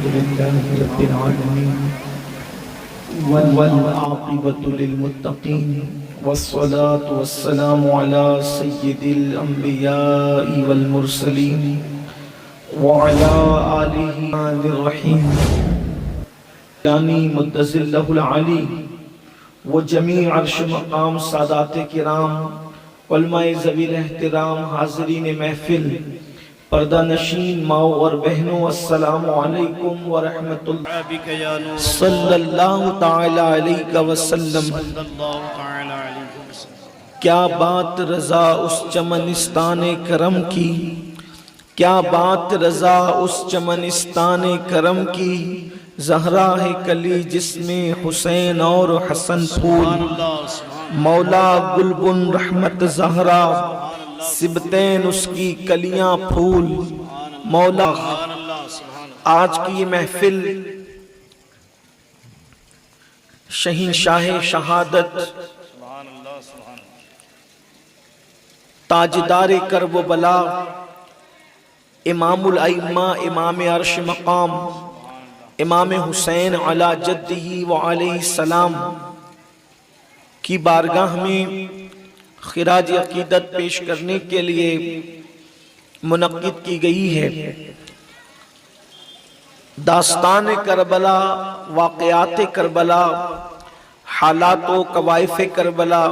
لله رب العالمين والعاقبة للمتقين والصلاة والسلام على سيد الأنبياء والمرسلين وعلى آله الرحيم یعنی مدذل له العلی وجمیع عرش مقام سادات کرام علماء ذوی الاحترام حاضرین محفل پردہ نشین ماؤں اور بہنوں السلام علیکم ورحمۃ اللہ صلی اللہ تعالی علیہ وسلم۔ کیا بات رضا اس چمنستان کرم کی، کیا بات رضا اس چمنستان کرم کی، زہرا ہے کلی جس میں حسین اور حسن پھول، مولا گلبن رحمت زہرا سبتین اس کی کلیاں پھول، مولا۔ آج کی یہ محفل شہنشاہ شہادت تاجدار کرب و بلا امام الائمہ امام عرش مقام امام حسین علی جدہ وعلیہ السلام کی بارگاہ میں خراج عقیدت پیش کرنے کے لیے منعقد کی گئی ہے۔ داستان کربلا، واقعات کربلا، حالات و کوائف کربلا،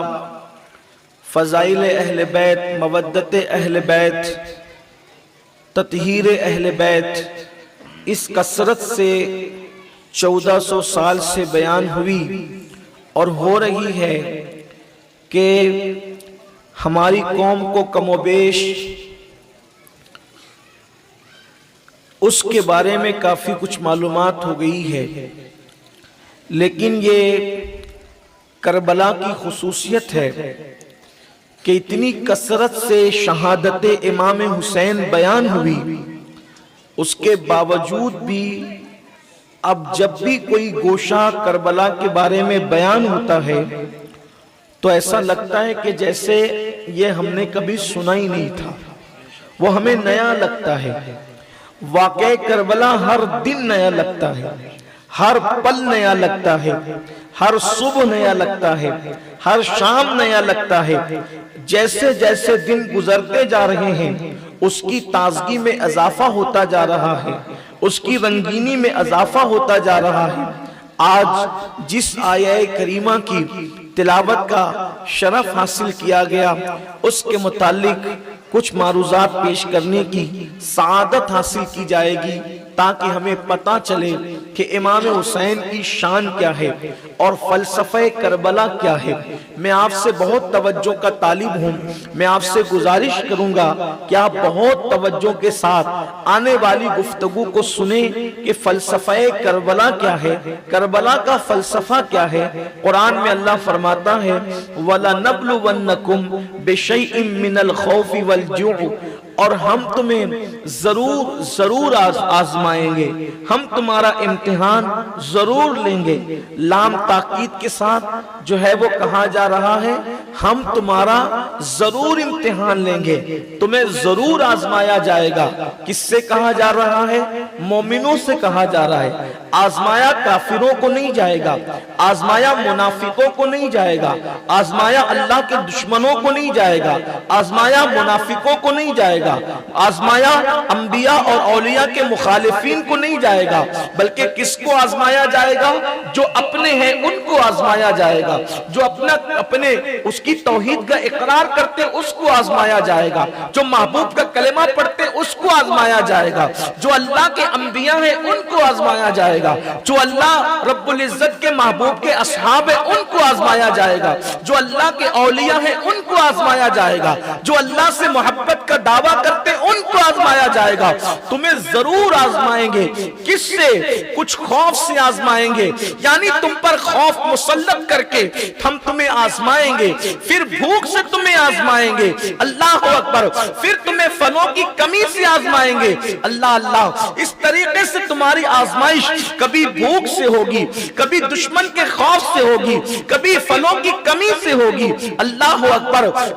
فضائل اہل بیت، مودت اہل بیت، تطہیر اہل بیت، اس کثرت سے 1400 سال سے بیان ہوئی اور ہو رہی ہے کہ ہماری قوم کو کم و بیش اس کے بارے میں کافی کچھ معلومات ہو گئی ہے، لیکن یہ کربلا کی خصوصیت ہے کہ اتنی کثرت سے شہادت امام حسین بیان ہوئی، اس کے باوجود بھی اب جب بھی کوئی گوشہ کربلا کے بارے میں بیان ہوتا ہے تو ایسا لگتا ہے کہ جیسے یہ ہم نے کبھی سنا ہی نہیں تھا، وہ ہمیں نیا لگتا ہے۔ واقعہ کربلا ہر دن نیا لگتا ہے، ہر پل نیا لگتا ہے، ہر صبح نیا لگتا ہے، ہر شام نیا لگتا ہے۔ جیسے جیسے دن گزرتے جا رہے ہیں اس کی تازگی میں اضافہ ہوتا جا رہا ہے، اس کی رنگینی میں اضافہ ہوتا جا رہا ہے۔ آج جس آیہ کریمہ کی تلاوت کا شرف حاصل کیا گیا اس کے متعلق کچھ معروضات پیش کرنے کی سعادت حاصل کی جائے گی تاکہ ہمیں پتہ چلے کہ امام حسین کی شان کیا ہے اور فلسفہ کربلا کیا ہے۔ میں آپ سے بہت توجہ کا طالب ہوں، میں آپ سے گزارش کروں گا کہ آپ بہت توجہ کے ساتھ آنے والی گفتگو کو سنیں کہ فلسفہ کربلا کیا ہے، کربلا کا فلسفہ کیا ہے۔ قرآن میں اللہ فرماتا ہے وَلَنَبْلُوَنَّكُمْ بِشَيْءٍ مِّنَ الْخَوْفِ وَالْجُوعِ، اور ہم تمہیں ضرور آزمائیں گے، ہم تمہارا امتحان ضرور لیں گے۔ لام تاکید کے ساتھ جو ہے وہ کہا جا رہا ہے ہم تمہارا ضرور امتحان لیں گے، تمہیں ضرور آزمایا جائے گا۔ کس سے کہا جا رہا ہے؟ مومنوں سے کہا جا رہا ہے۔ آزمایا کافروں کو نہیں جائے گا، آزمایا منافقوں کو نہیں جائے گا، آزمایا اللہ کے دشمنوں کو نہیں جائے گا، آزمایا منافقوں کو نہیں جائے گا، آزمایا انبیاء اور اولیاء کے مخالفین کو نہیں جائے گا، بلکہ کس کو آزمایا جائے گا؟ جو اپنے ہیں ان کو آزمایا جائے گا، جو اپنے اس کی توحید کا اقرار کرتے اس کو آزمایا جائے گا، جو محبوب کا کلمہ پڑھتے اس کو آزمایا جائے گا، جو اللہ کے انبیاء ہیں ان کو آزمایا جائے گا، جو اللہ رب العزت کے محبوب کے اصحاب ہیں ان کو آزمایا جائے گا، جو اللہ کے اولیاء ہیں ان کو آزمایا جائے گا، جو اللہ سے محبت کا دعویٰ کرتے ان کو آزمایا جائے گا۔ تمہیں ضرور آزمائیں گے۔ کس سے؟ کچھ خوف سے آزمائیں گے، یعنی تم پر خوف مسلط کر کے ہم تمہیں آزمائیں گے، پھر بھوک سے تمہیں آزمائیں گے، اللہ اکبر، پھر تمہیں فنوں کی کمی سے آزمائیں گے، اللہ اللہ۔ اس طریقے سے تمہاری آزمائش کبھی بھوک سے ہوگی، کبھی دشمن کے خوف سے ہوگی، کبھی فنوں کی کمی سے ہوگی، اللہ اکبر،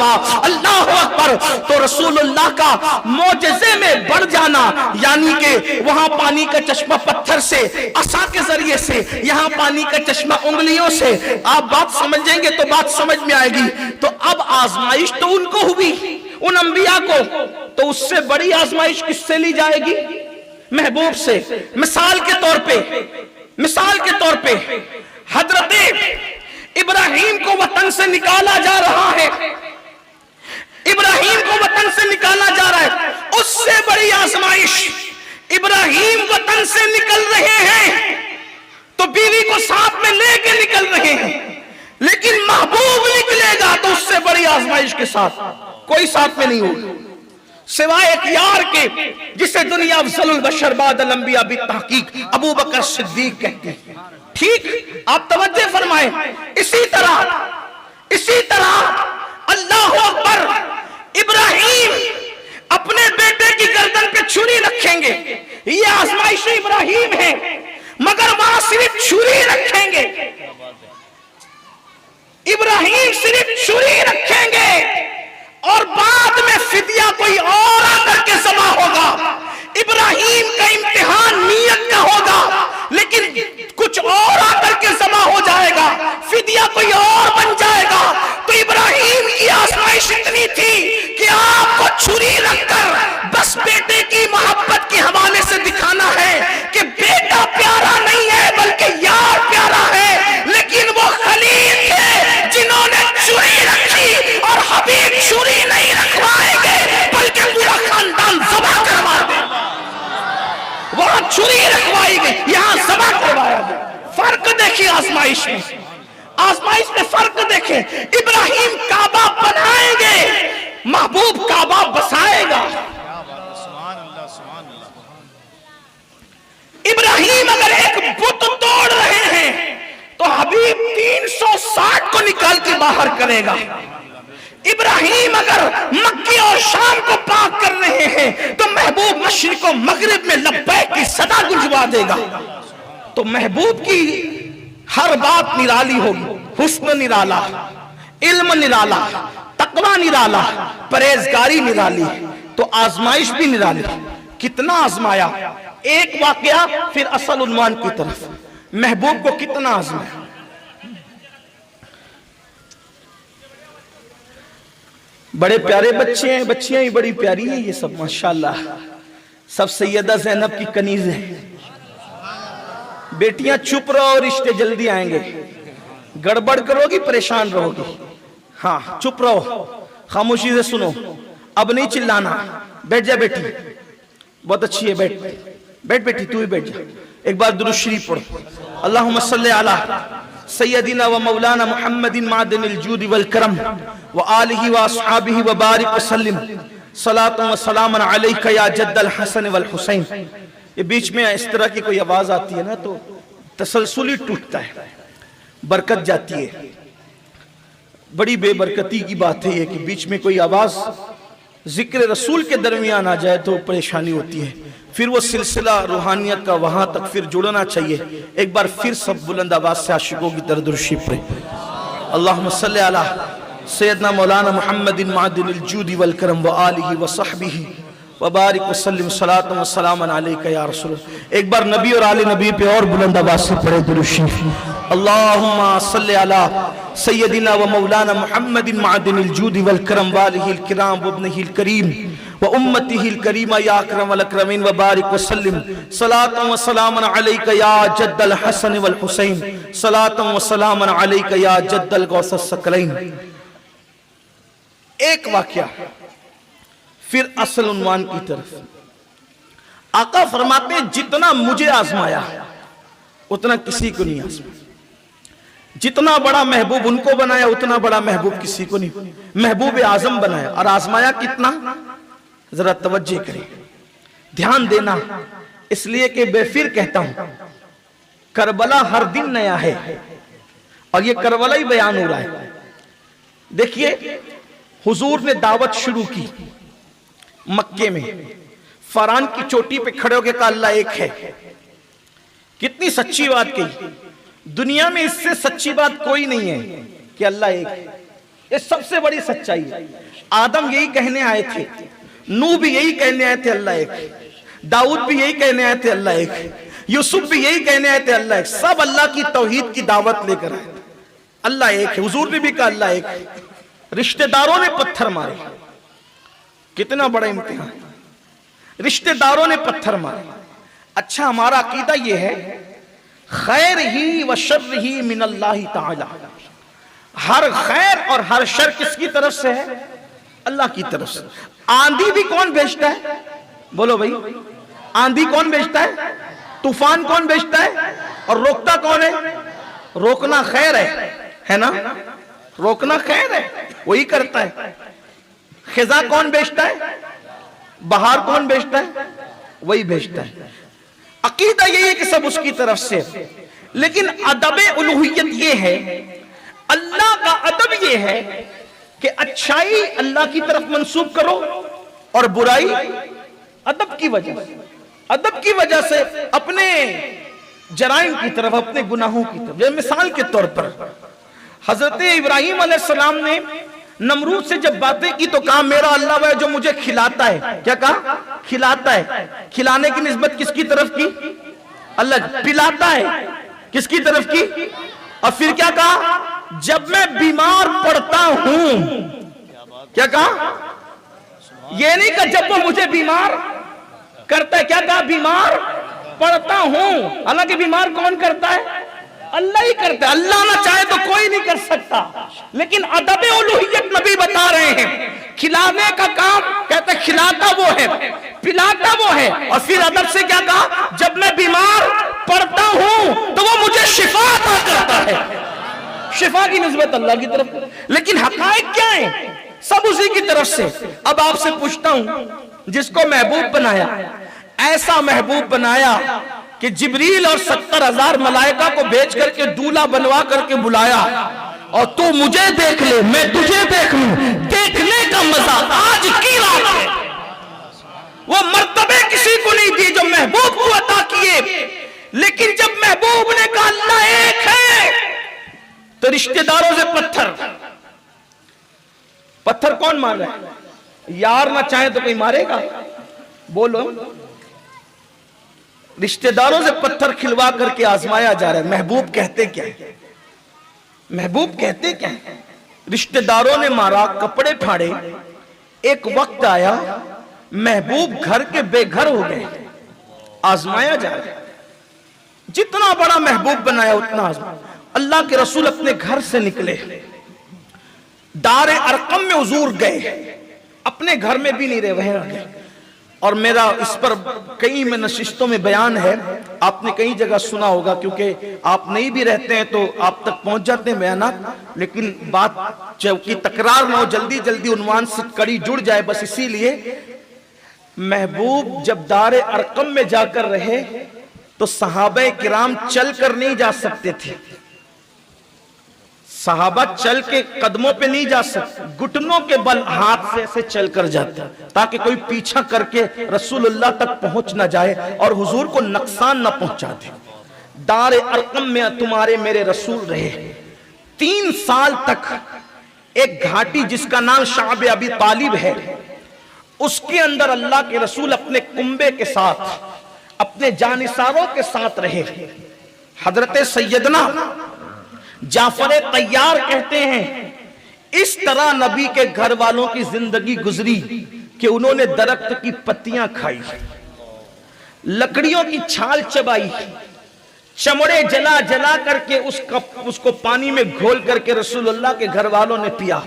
ہوا، اللہ اکبر، تو رسول اللہ کا معجزے میں بڑھ جانا، یعنی کہ وہاں پانی کا چشمہ پتھر سے، عصا کے ذریعے سے، یہاں پانی کا چشمہ انگلیوں سے، آپ بات سمجھیں گے تو بات سمجھ میں آئے گی۔ تو اب آزمائش تو ان کو ہوئی، ان انبیاء کو، تو اس سے بڑی آزمائش کس سے لی جائے گی؟ محبوب سے۔ مثال کے طور پہ حضرت ابراہیم کو وطن سے نکالا جا رہا ہے، ابراہیم کو وطن سے نکالا جا رہا ہے، اس سے بڑی آزمائش، ابراہیم وطن سے نکل رہے ہیں تو بیوی کو ساتھ میں لے کے نکل رہے ہیں، لیکن محبوب نکلے گا تو اس سے بڑی آزمائش کے ساتھ کوئی ساتھ میں نہیں ہوگا سوائے ایک یار کے، جسے دنیا افضل البشر بعد الانبیاء بالتحقیق ابو بکر صدیق کہتے ہیں۔ ٹھیک، آپ توجہ فرمائیں۔ اسی طرح اللہ اکبر، ابراہیم اپنے بیٹے کی گردن پہ چھری رکھیں گے، یہ آزمائش ابراہیم ہے، مگر وہاں صرف چھری رکھیں گے، ابراہیم صرف چھری رکھیں گے، اور بعد میں فدیہ کوئی اور آ کر کے ذبح ہوگا۔ ابراہیم کا امتحان نیت کا ہوگا، لیکن کچھ اور آ کر کے ذبح ہو جائے گا، فدیہ کوئی اور بن جائے گا۔ تو ابراہیم کی آزمائش اتنی تھی کہ آپ کو چھری رکھ کر بس بیٹے کی محبت کے حوالے سے دکھانا ہے کہ بیٹا پیارا نہیں ہے بلکہ یار پیارا ہے، لیکن وہ خلیل تھے جنہوں نے چھری رکھی، اور حبیب چھری نہیں رکھوائیں گے بلکہ پورا خاندان ذبح کروا دے، وہاں چھری رکھوائی گئی، یہاں ذبح کروایا گیا۔ فرق دیکھیں آزمائش میں فرق دیکھیں۔ ابراہیم کعبہ بنائیں گے، محبوب کعبہ بسائے گا۔ ابراہیم اگر ایک بت توڑ رہے ہیں تو حبیب 360 کو نکال کے باہر کرے گا۔ ابراہیم اگر مکے اور شام کو پاک کر رہے ہیں تو محبوب مشرق و مغرب میں لبیک کی صدا گنجوا دے گا۔ تو محبوب کی ہر بات نرالی ہوگی، حسن نرالا، علم نرالا، تقوی نرالا، پرہیزگاری نرالی، تو آزمائش بھی نرالی۔ کتنا آزمایا، ایک واقعہ پھر اصل عنوان کی طرف، محبوب کو کتنا آزمایا۔ بڑے پیارے بچے ہیں، بچیاں ہی بڑی پیاری ہیں، یہ سب ماشاءاللہ سب سیدہ زینب کی کنیز ہیں۔ بیٹیاں چپ رہو، رشتے جلدی آئیں گے، گڑبڑ کرو گی پریشان رہو گی۔ ہاں چپ رہو، خاموشی سے سنو، اب نہیں چلانا، بیٹھ جا بیٹی، بہت اچھی ہے، بیٹھ بیٹی، تو ہی بیٹھ جا۔ ایک بار درود شریف پڑھو، اللہم صلی علی سیدنا و مولانا محمد معدن الجود والکرم وآلہ واصحابہ وبارک وسلم، صلاۃ و سلام علیک یا جد الحسن والحسین۔ یہ بیچ میں اس طرح کی کوئی آواز آتی ہے نا تو تسلسل ہی ٹوٹتا ہے، برکت جاتی ہے۔ بڑی بے برکتی کی بات ہے یہ کہ بیچ میں کوئی آواز ذکر رسول کے درمیان آ جائے تو پریشانی ہوتی ہے، پھر وہ سلسلہ روحانیت کا وہاں تک پھر جڑنا چاہیے۔ ایک بار پھر سب بلند آواز سے عاشقوں کی درد شریف پڑھیں، اللہم صلی علی سیدنا مولانا محمد معدن الجود والکرم وآلہ وصحبہ وبارک وسلم، صلاۃ و سلام علیک یا رسول اللہ۔ ایک بار نبی اور آل نبی پہ اور بلند آواز سے پڑھے درود شریف، اللہم صلی علی سیدنا و مولانا محمد معدن الجود والکرم والہ الکرام وابنہ الکریم وامتہ الکریمہ یا اکرم الاکرمین وبارک وسلم، صلاۃ و سلام علیک یا جد الحسن والحسین، صلاۃ و سلام علیک یا جد الغوث الثقلین۔ ایک واقعہ پھر اصل عنوان کی طرف۔ آقا فرماتے ہیں جتنا مجھے آزمایا اتنا کسی کو نہیں آزمایا، جتنا بڑا محبوب ان کو بنایا اتنا بڑا محبوب کسی کو نہیں، محبوب اعظم بنایا، اور آزمایا کتنا، ذرا توجہ کریں، دھیان دینا، اس لیے کہ بے پھر کہتا ہوں کربلا ہر دن نیا ہے، اور یہ کربلا ہی بیان ہو رہا ہے۔ دیکھیے حضور نے دعوت شروع کی مکے میں، فاران کی چوٹی پہ کھڑے ہو کے کہا اللہ ایک ہے۔ کتنی سچی بات کہی، دنیا میں اس سے سچی بات کوئی نہیں ہے کہ اللہ ایک ہے۔ یہ سب سے بڑی سچائی ہے۔ آدم یہی کہنے آئے تھے، نوح بھی یہی کہنے آئے تھے اللہ ایک، داؤد بھی یہی کہنے آئے تھے اللہ ایک، یوسف بھی یہی کہنے آئے تھے اللہ ایک، سب اللہ کی توحید کی دعوت لے کر آئے، اللہ ایک ہے۔ حضور نے بھی کہا اللہ ایک ہے۔ رشتہ داروں نے پتھر مارے، کتنا بڑا امتحان، رشتہ داروں نے پتھر مارے۔ اچھا ہمارا عقیدہ یہ ہے خیر ہی و شر ہی من اللہ تعالی، ہر خیر اور ہر شر کس کی طرف سے ہے؟ اللہ کی طرف سے۔ آندھی بھی کون بھیجتا ہے؟ بولو بھائی، آندھی کون بھیجتا ہے؟ طوفان کون بھیجتا ہے؟ اور روکتا کون ہے؟ روکنا خیر ہے نا، روکنا خیر ہے، وہی کرتا ہے۔ خزاں کون بھیجتا ہے؟ بہار کون بھیجتا ہے؟ وہی بھیجتا ہے۔ عقیدہ یہی ہے کہ سب اس کی طرف سے، لیکن ادب الوہیت یہ ہے، اللہ کا ادب یہ ہے کہ اچھائی اللہ کی طرف منسوب کرو اور برائی ادب کی وجہ سے اپنے جرائم کی طرف، اپنے گناہوں کی طرف۔ جیسے مثال کے طور پر حضرت ابراہیم علیہ السلام نے نمرود سے جب باتیں کی تو کہا میرا اللہ وہ جو مجھے کھلاتا ہے، کیا کہا؟ کھلاتا ہے۔ کھلانے کی نسبت کس کی طرف کی؟ اللہ۔ پلاتا ہے کس کی طرف کی؟ اور پھر کیا کہا؟ جب میں بیمار پڑتا ہوں، کیا کہا؟ یہ نہیں کہ جب وہ مجھے بیمار کرتا ہے، کیا کہا؟ بیمار پڑتا ہوں۔ حالانکہ بیمار کون کرتا ہے؟ اللہ ہی کرتا ہے، اللہ نہ چاہے تو کوئی نہیں کر سکتا۔ لیکن ادب الوہیت نبی بتا رہے ہیں، کھلانے کا کام کہتے کھلاتا وہ ہے، پلاتا وہ ہے۔ اور پھر ادب سے کیا کہا؟ جب میں بیمار پڑتا ہوں تو وہ مجھے شفا عطا کرتا ہے۔ شفا کی نسبت اللہ کی طرف، لیکن حقائق کیا ہیں؟ سب اسی کی طرف سے۔ اب آپ سے پوچھتا ہوں، جس کو محبوب بنایا، ایسا محبوب بنایا کہ جبریل اور 70,000 ملائکہ کو بھیج کر کے دولہا بنوا کر کے بلایا، اور تو مجھے دیکھ لے میں تجھے دیکھ لوں، دیکھنے کا مزہ آج کی رات ہے۔ وہ مرتبے کسی کو نہیں دی جو محبوب کو عطا کیے، لیکن جب محبوب نے کہا اللہ ایک ہے تو رشتہ داروں سے پتھر کون مار رہا ہے؟ یار نہ چاہے تو کوئی مارے گا؟ بولو۔ رشتہ داروں سے پتھر کھلوا کر کے آزمایا جا رہا ہے۔ محبوب کہتے کیا ہے؟ محبوب کہتے کیا ہے؟ رشتہ داروں نے مارا، کپڑے پھاڑے، ایک وقت آیا محبوب گھر کے بے گھر ہو گئے، آزمایا جا رہا ہے۔ جتنا بڑا محبوب بنایا اتنا آزمایا۔ اللہ کے رسول اپنے گھر سے نکلے، دار ارقم میں حضور گئے، اپنے گھر میں بھی نہیں رہے، وہیں رہ گئے۔ اور میرا اس پر کئی میں نشستوں میں بیان ہے، آپ نے کئی جگہ سنا ہوگا، کیونکہ آپ نہیں بھی رہتے ہیں تو آپ تک پہنچ جاتے ہیں بیانات، لیکن بات چونکہ تکرار نہ ہو، جلدی جلدی عنوان سے کڑی جڑ جائے، بس اسی لیے محبوب جب دار ارقم میں جا کر رہے تو صحابہ کرام چل کر نہیں جا سکتے تھے، صحابہ چل کے قدموں پہ نہیں جا سکتے، گھٹنوں کے بل ہاتھ سے ایسے چل کر جاتے تاکہ کوئی پیچھا کر کے رسول اللہ تک پہنچ نہ جائے اور حضور کو نقصان نہ پہنچا دے۔ دار ارقم میں تمہارے میرے رسول رہے 3 سال تک۔ ایک گھاٹی جس کا نام شعب ابی طالب ہے، اس کے اندر اللہ کے رسول اپنے کنبے کے ساتھ، اپنے جانثاروں کے ساتھ رہے۔ حضرت سیدنا جعفر طیار کہتے ہیں اس طرح نبی کے گھر والوں کی زندگی گزری کہ انہوں نے درخت کی پتیاں کھائی، لکڑیوں کی چھال چبائی، چمڑے جلا جلا کر کے اس کو پانی میں گھول کر کے رسول اللہ کے گھر والوں نے پیا۔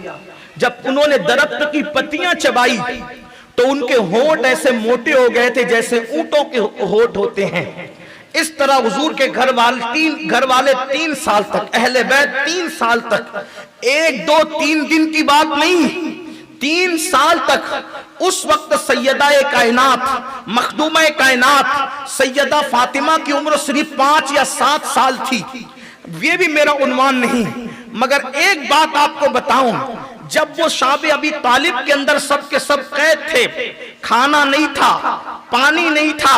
جب انہوں نے درخت کی پتیاں چبائی تو ان کے ہونٹ ایسے موٹے ہو گئے تھے جیسے اونٹوں کے ہونٹ ہوتے ہیں۔ اس طرح حضور کے گھر والے 3 سال تک، اہل بیت 3 سال تک، 1 2 3 دن کی بات نہیں، 3 سال تک۔ اس وقت سیدہ کائنات، مخدومہ کائنات سیدہ فاطمہ کی عمر صرف 5 یا 7 سال تھی۔ یہ بھی میرا عنوان نہیں، مگر ایک بات آپ کو بتاؤں، جب وہ شعب ابی طالب کے اندر سب کے سب قید تھے، کھانا نہیں تھا، پانی نہیں تھا،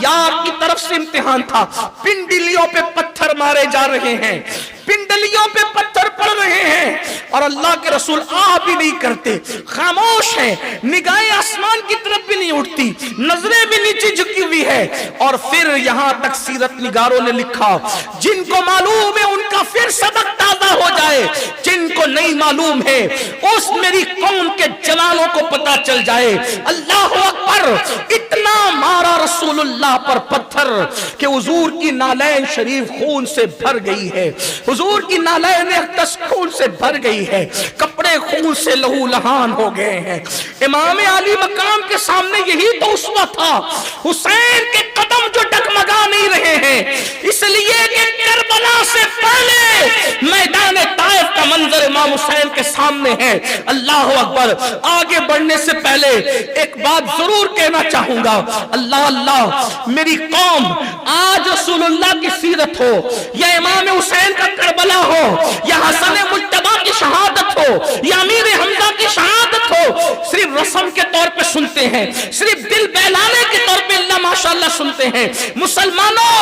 یار کی طرف سے امتحان تھا، پنڈلیوں پہ پتھر مارے جا رہے ہیں، پنڈلیوں پہ پتھر پڑ رہے ہیں، اور اللہ کے رسول آ بھی نہیں کرتے، خاموش ہیں، نگاہیں آسمان کی طرف بھی نہیں اٹھتی، نظریں بھی نیچے جھکی ہوئی ہے۔ اور پھر یہاں تک سیرت نگاروں نے لکھا، جن کو معلوم ہے ان کا پھر سبق تازہ ہو جائے، جن کو نہیں معلوم ہے اس میری قوم کے جوانوں کو پتہ چل جائے۔ اللہ اکبر، اتنا مارا رسول اللہ پر پتھر کہ حضور کی نالین شریف خون سے بھر گئی ہے، حضور کی نالین اقدس خون سے بھر گئی ہے، کپڑے خون سے لہو لہان ہو گئے ہیں۔ امام علی مقام کے سامنے یہی تو اسوہ تھا، حسین کے قدم جو ڈگمگا نہیں رہے ہیں، اس لیے کہ کربلا سے پہلے میدان طائف کا منظر امام حسین کے سامنے ہے۔ اللہ اکبر، آگے بڑھنے سے پہلے ایک بات ضرور کہنا چاہوں گا، اللہ اللہ، میری قوم آج رسول اللہ کی سیرت ہو، یا امام حسین کا کربلا ہو، یا حسن مجتبی کی شہادت ہو، یا امیر حمزہ کی شہادت ہو، صرف رسم کے طور پہ سنتے ہیں، صرف دل بہلانے کے طور پہ اللہ ماشاءاللہ سنتے ہیں۔ مسلمانوں،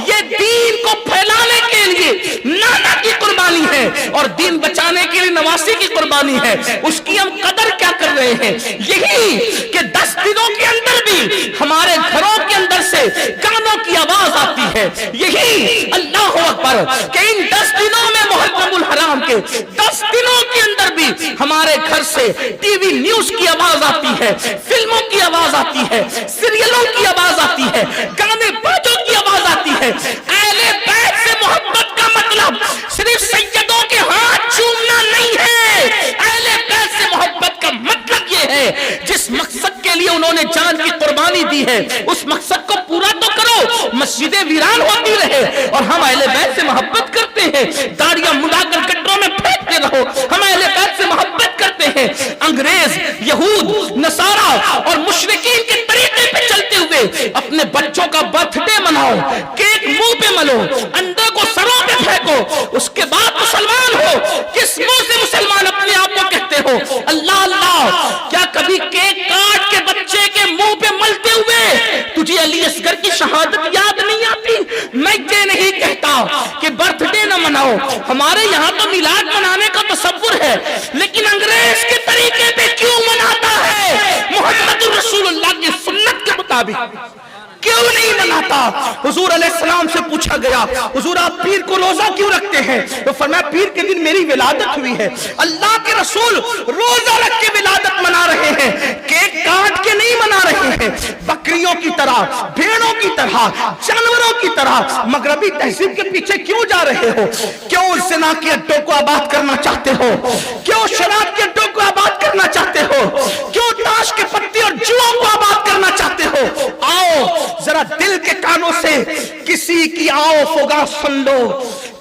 یہ دین کو پھیلانے کے لیے نانا کی قربانی ہے، اور دین بچانے کے لیے نواسی کی قربانی ہے، اس کی ہم قدر کیا کر رہے ہیں؟ یہی کہ 10 دنوں کے اندر بھی ہمارے گھروں کے اندر سے گانوں کی آواز آتی ہے، یہی اللہ اکبر کہ ان 10 دنوں میں محرم الحرام کے 10 دنوں کے اندر بھی ہمارے گھر سے ٹی وی نیوز کی آواز آتی ہے، فلموں کی آواز آتی ہے، سیریلوں کی آواز آتی ہے، گانے باجوں کی آواز آتی ہے۔ اہل بیت سے محبت کا مطلب صرف سیدوں کے ہاتھ چومنا نہیں ہے، اہل بیت سے محبت کا مطلب یہ ہے جس مقصد کے لیے انہوں نے جان کی قربانی دی ہے اس مقصد کو پورا تو کرو۔ مسجدیں ویران ہوتی رہے اور ہم اہل بیت سے محبت کرتے ہیں، داڑیاں مڈا کر گٹروں میں پھینکتے رہو، ہم اہل بیت سے محبت کرتے ہیں۔ انگریز، یہود، نصارہ اور مشرکین کے طریقے پہ چلتے ہوئے اپنے بچوں کا برتھ ڈے مناؤ، کیک منہ پہ ملو، انڈے کو سروں پہ پھینکو، اس کے بعد مسلمان ہو۔ کس منہ سے مسلمان اپنے آپ کو کہتے ہو؟ اللہ اللہ، کیا کبھی کیک کاٹ کے بچے کے منہ پہ ملتے ہوئے تجھے علی اصغر کی شہادت یاد نہیں آتی؟ میں یہ نہیں کہتا کہ برتھ ڈے نہ مناؤ، ہمارے یہاں تو میلاد منانے کا تصور ہے، لیکن انگریز کے طریقے پہ کیوں مناتا ہے؟ محمد رسول اللہ کی سنت کے مطابق کیوں نہیں مناتا؟ حضور علیہ السلام سے پوچھا گیا، حضور آپ پیر کو روزہ کیوں رکھتے ہیں؟ تو فرمایا پیر کے دن میری ولادت ہوئی ہے۔ اللہ کے رسول روزہ رکھ کے ولادت منا رہے ہیں، کیک کاٹ کے نہیں منا رہے ہیں، بکریوں کی طرح، بھیڑوں کی طرح، جانوروں کی طرح مغربی تہذیب کے پیچھے کیوں جا رہے ہو؟ کیوں زنا کے اڈوں کو آباد کرنا چاہتے ہو؟ کیوں شراب کے اڈوں کو آباد کرنا چاہتے ہو؟ کیوں تاش کے پتے اور جوؤں کو آباد کرنا چاہتے ہو؟ آؤ ذرا دل کے کانوں سے کسی کی آؤ فوگا سن لو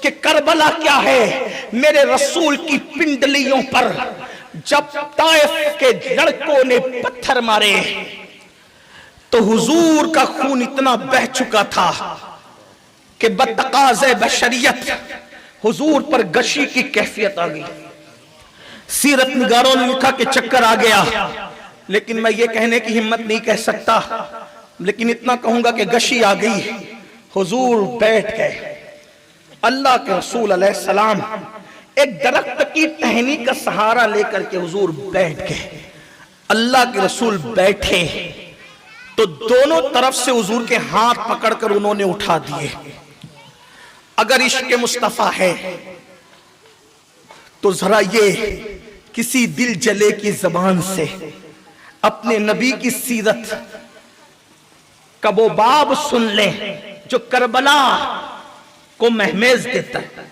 کہ کربلا کیا ہے۔ میرے رسول کی پنڈلیوں پر جب طائف کے لڑکوں نے پتھر مارے تو حضور کا خون اتنا بہ چکا تھا کہ بتقاضِ بشریت حضور پر گشی کی کیفیت آ گئی۔ سیرت نگاروں نے لکھا کہ چکر آ گیا، لیکن میں یہ کہنے کی ہمت نہیں کہہ سکتا، لیکن اتنا کہوں گا کہ گشی آ گئی۔ حضور بیٹھ گئے، اللہ کے رسول علیہ السلام ایک درخت کی ٹہنی کا سہارا لے کر کے حضور بیٹھ گئے۔ اللہ کے رسول بیٹھے تو دونوں طرف سے حضور کے ہاتھ پکڑ کر انہوں نے اٹھا دیے۔ اگر عشق مصطفیٰ ہے تو ذرا یہ کسی دل جلے کی زبان سے اپنے نبی کی سیرت کا وہ باب سن لیں جو کربلا کو مہمیز دیتا ہے،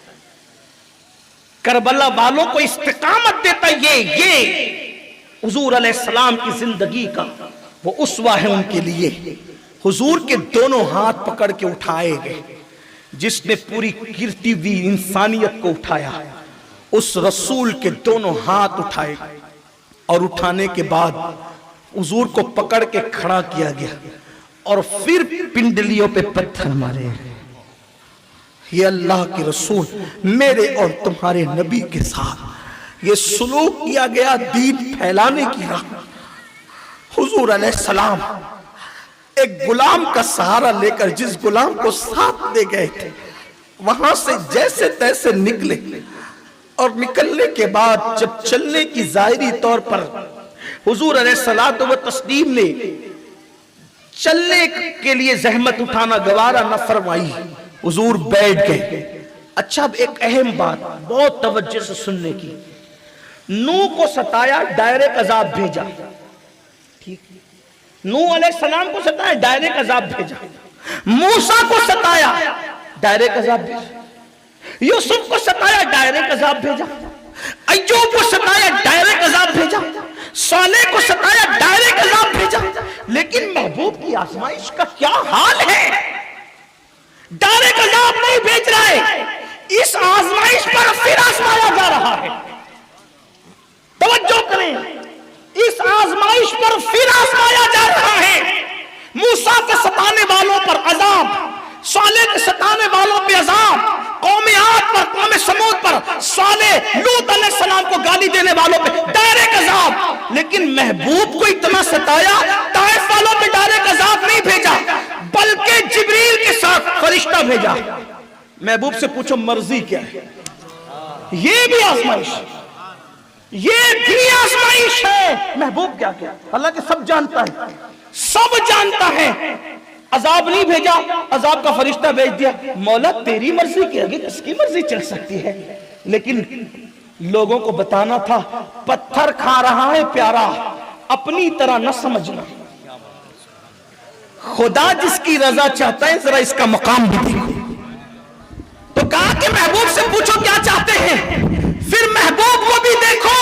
کربلا والوں کو استقامت دیتا ہے۔ یہ حضور علیہ السلام کی زندگی کا وہ اسوہ ہے ان کے لیے۔ حضور کے دونوں ہاتھ پکڑ کے اٹھائے گئے، جس نے پوری گرتی ہوئی انسانیت کو اٹھایا، اس رسول کے دونوں ہاتھ اٹھائے اور اٹھانے کے بعد حضور کو پکڑ کے کھڑا کیا گیا اور پھر پنڈلیوں پہ پتھر مارے۔ یہ اللہ کے رسول میرے اور تمہارے نبی کے ساتھ یہ سلوک کیا گیا دین پھیلانے کی راہ۔ حضور علیہ السلام ایک غلام کا سہارا لے کر جس غلام کو ساتھ لے گئے تھے وہاں سے جیسے تیسے نکلے، اور نکلنے کے بعد جب چلنے کی ظاہری طور پر حضور علیہ الصلوۃ والتسلیم نے چلنے کے لیے زحمت اٹھانا گوارا نہ فرمائی، حضور بیٹھ گئے۔ اچھا، اب ایک اہم بات بہت توجہ سے سننے کی، نوح کو ستایا، ڈائریکٹ عذاب بھیجا، ٹھیک، نوح علیہ السلام کو ستایا، ڈائریکٹ عذاب بھیجا، موسیٰ کو ستایا، ڈائریکٹ عذاب بھیجا، یوسف کو ستایا، ڈائریکٹ عذاب بھیجا، ایوب کو ستایا، ڈائریکٹ عذاب بھیجا، صالح کو ستایا، ڈائریکٹ عذاب بھیجا۔ لیکن محبوب کی آزمائش کا کیا حال ہے؟ ڈائریکٹ عذاب نہیں بھیج رہا ہے، اس آزمائش پر پھر آزمایا جا رہا ہے۔ توجہ کریں، اس آزمائش پر پھر آزمایا جا رہا ہے۔ موسیٰ کے ستانے والوں پر عذاب، صالح کے ستانے والوں پہ عذاب، قوم عاد پر، قوم سمود پر، صالح لوط علیہ السلام کو گالی دینے والوں پہ ڈائریکٹ عذاب۔ لیکن محبوب کو اتنا ستایا، طائف والوں پہ ڈائریکٹ عذاب نہیں بھیجا، بلکہ جبریل کے ساتھ فرشتہ بھیجا۔ محبوب سے پوچھو مرضی کیا ہے؟ یہ بھی آزمائش، یہ بھی آزمائش ہے۔ محبوب کیا کیا؟ اللہ کے سب جانتا ہے، سب جانتا ہے۔ عذاب نہیں بھیجا، عذاب کا فرشتہ بھیج دیا۔ مولا تیری مرضی کے آگے کس کی مرضی چل سکتی ہے؟ لیکن لوگوں کو بتانا تھا، پتھر کھا رہا ہے پیارا، اپنی طرح نہ سمجھنا، خدا جس کی رضا چاہتا ہے ذرا اس کا مقام بھی دیکھو۔ تو کہا کہ محبوب سے پوچھو کیا چاہتے ہیں، پھر محبوب کو بھی دیکھو۔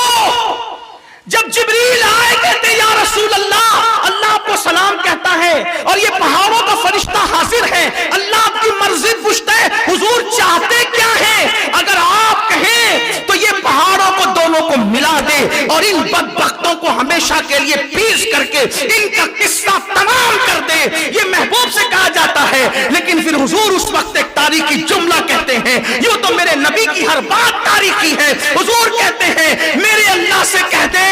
جب جبریل آئے کہتے یا رسول اللہ، اللہ آپ کو سلام کہتا ہے اور یہ پہاڑوں کا فرشتہ حاضر ہے، اللہ آپ کی مرضی پوچھتا ہے حضور چاہتے کیا ہے؟ اگر آپ کہیں تو یہ پہاڑوں کو دونوں کو ملا دے اور ان بدبختوں کو ہمیشہ کے لیے پیس کر کے ان کا قصہ تمام کر دے، یہ محبوب سے کہا جاتا ہے۔ لیکن پھر حضور اس وقت ایک تاریخی جملہ کہتے ہیں، یوں تو میرے نبی کی ہر بات تاریخی ہے، حضور کہتے ہیں میرے اللہ سے کہہ دے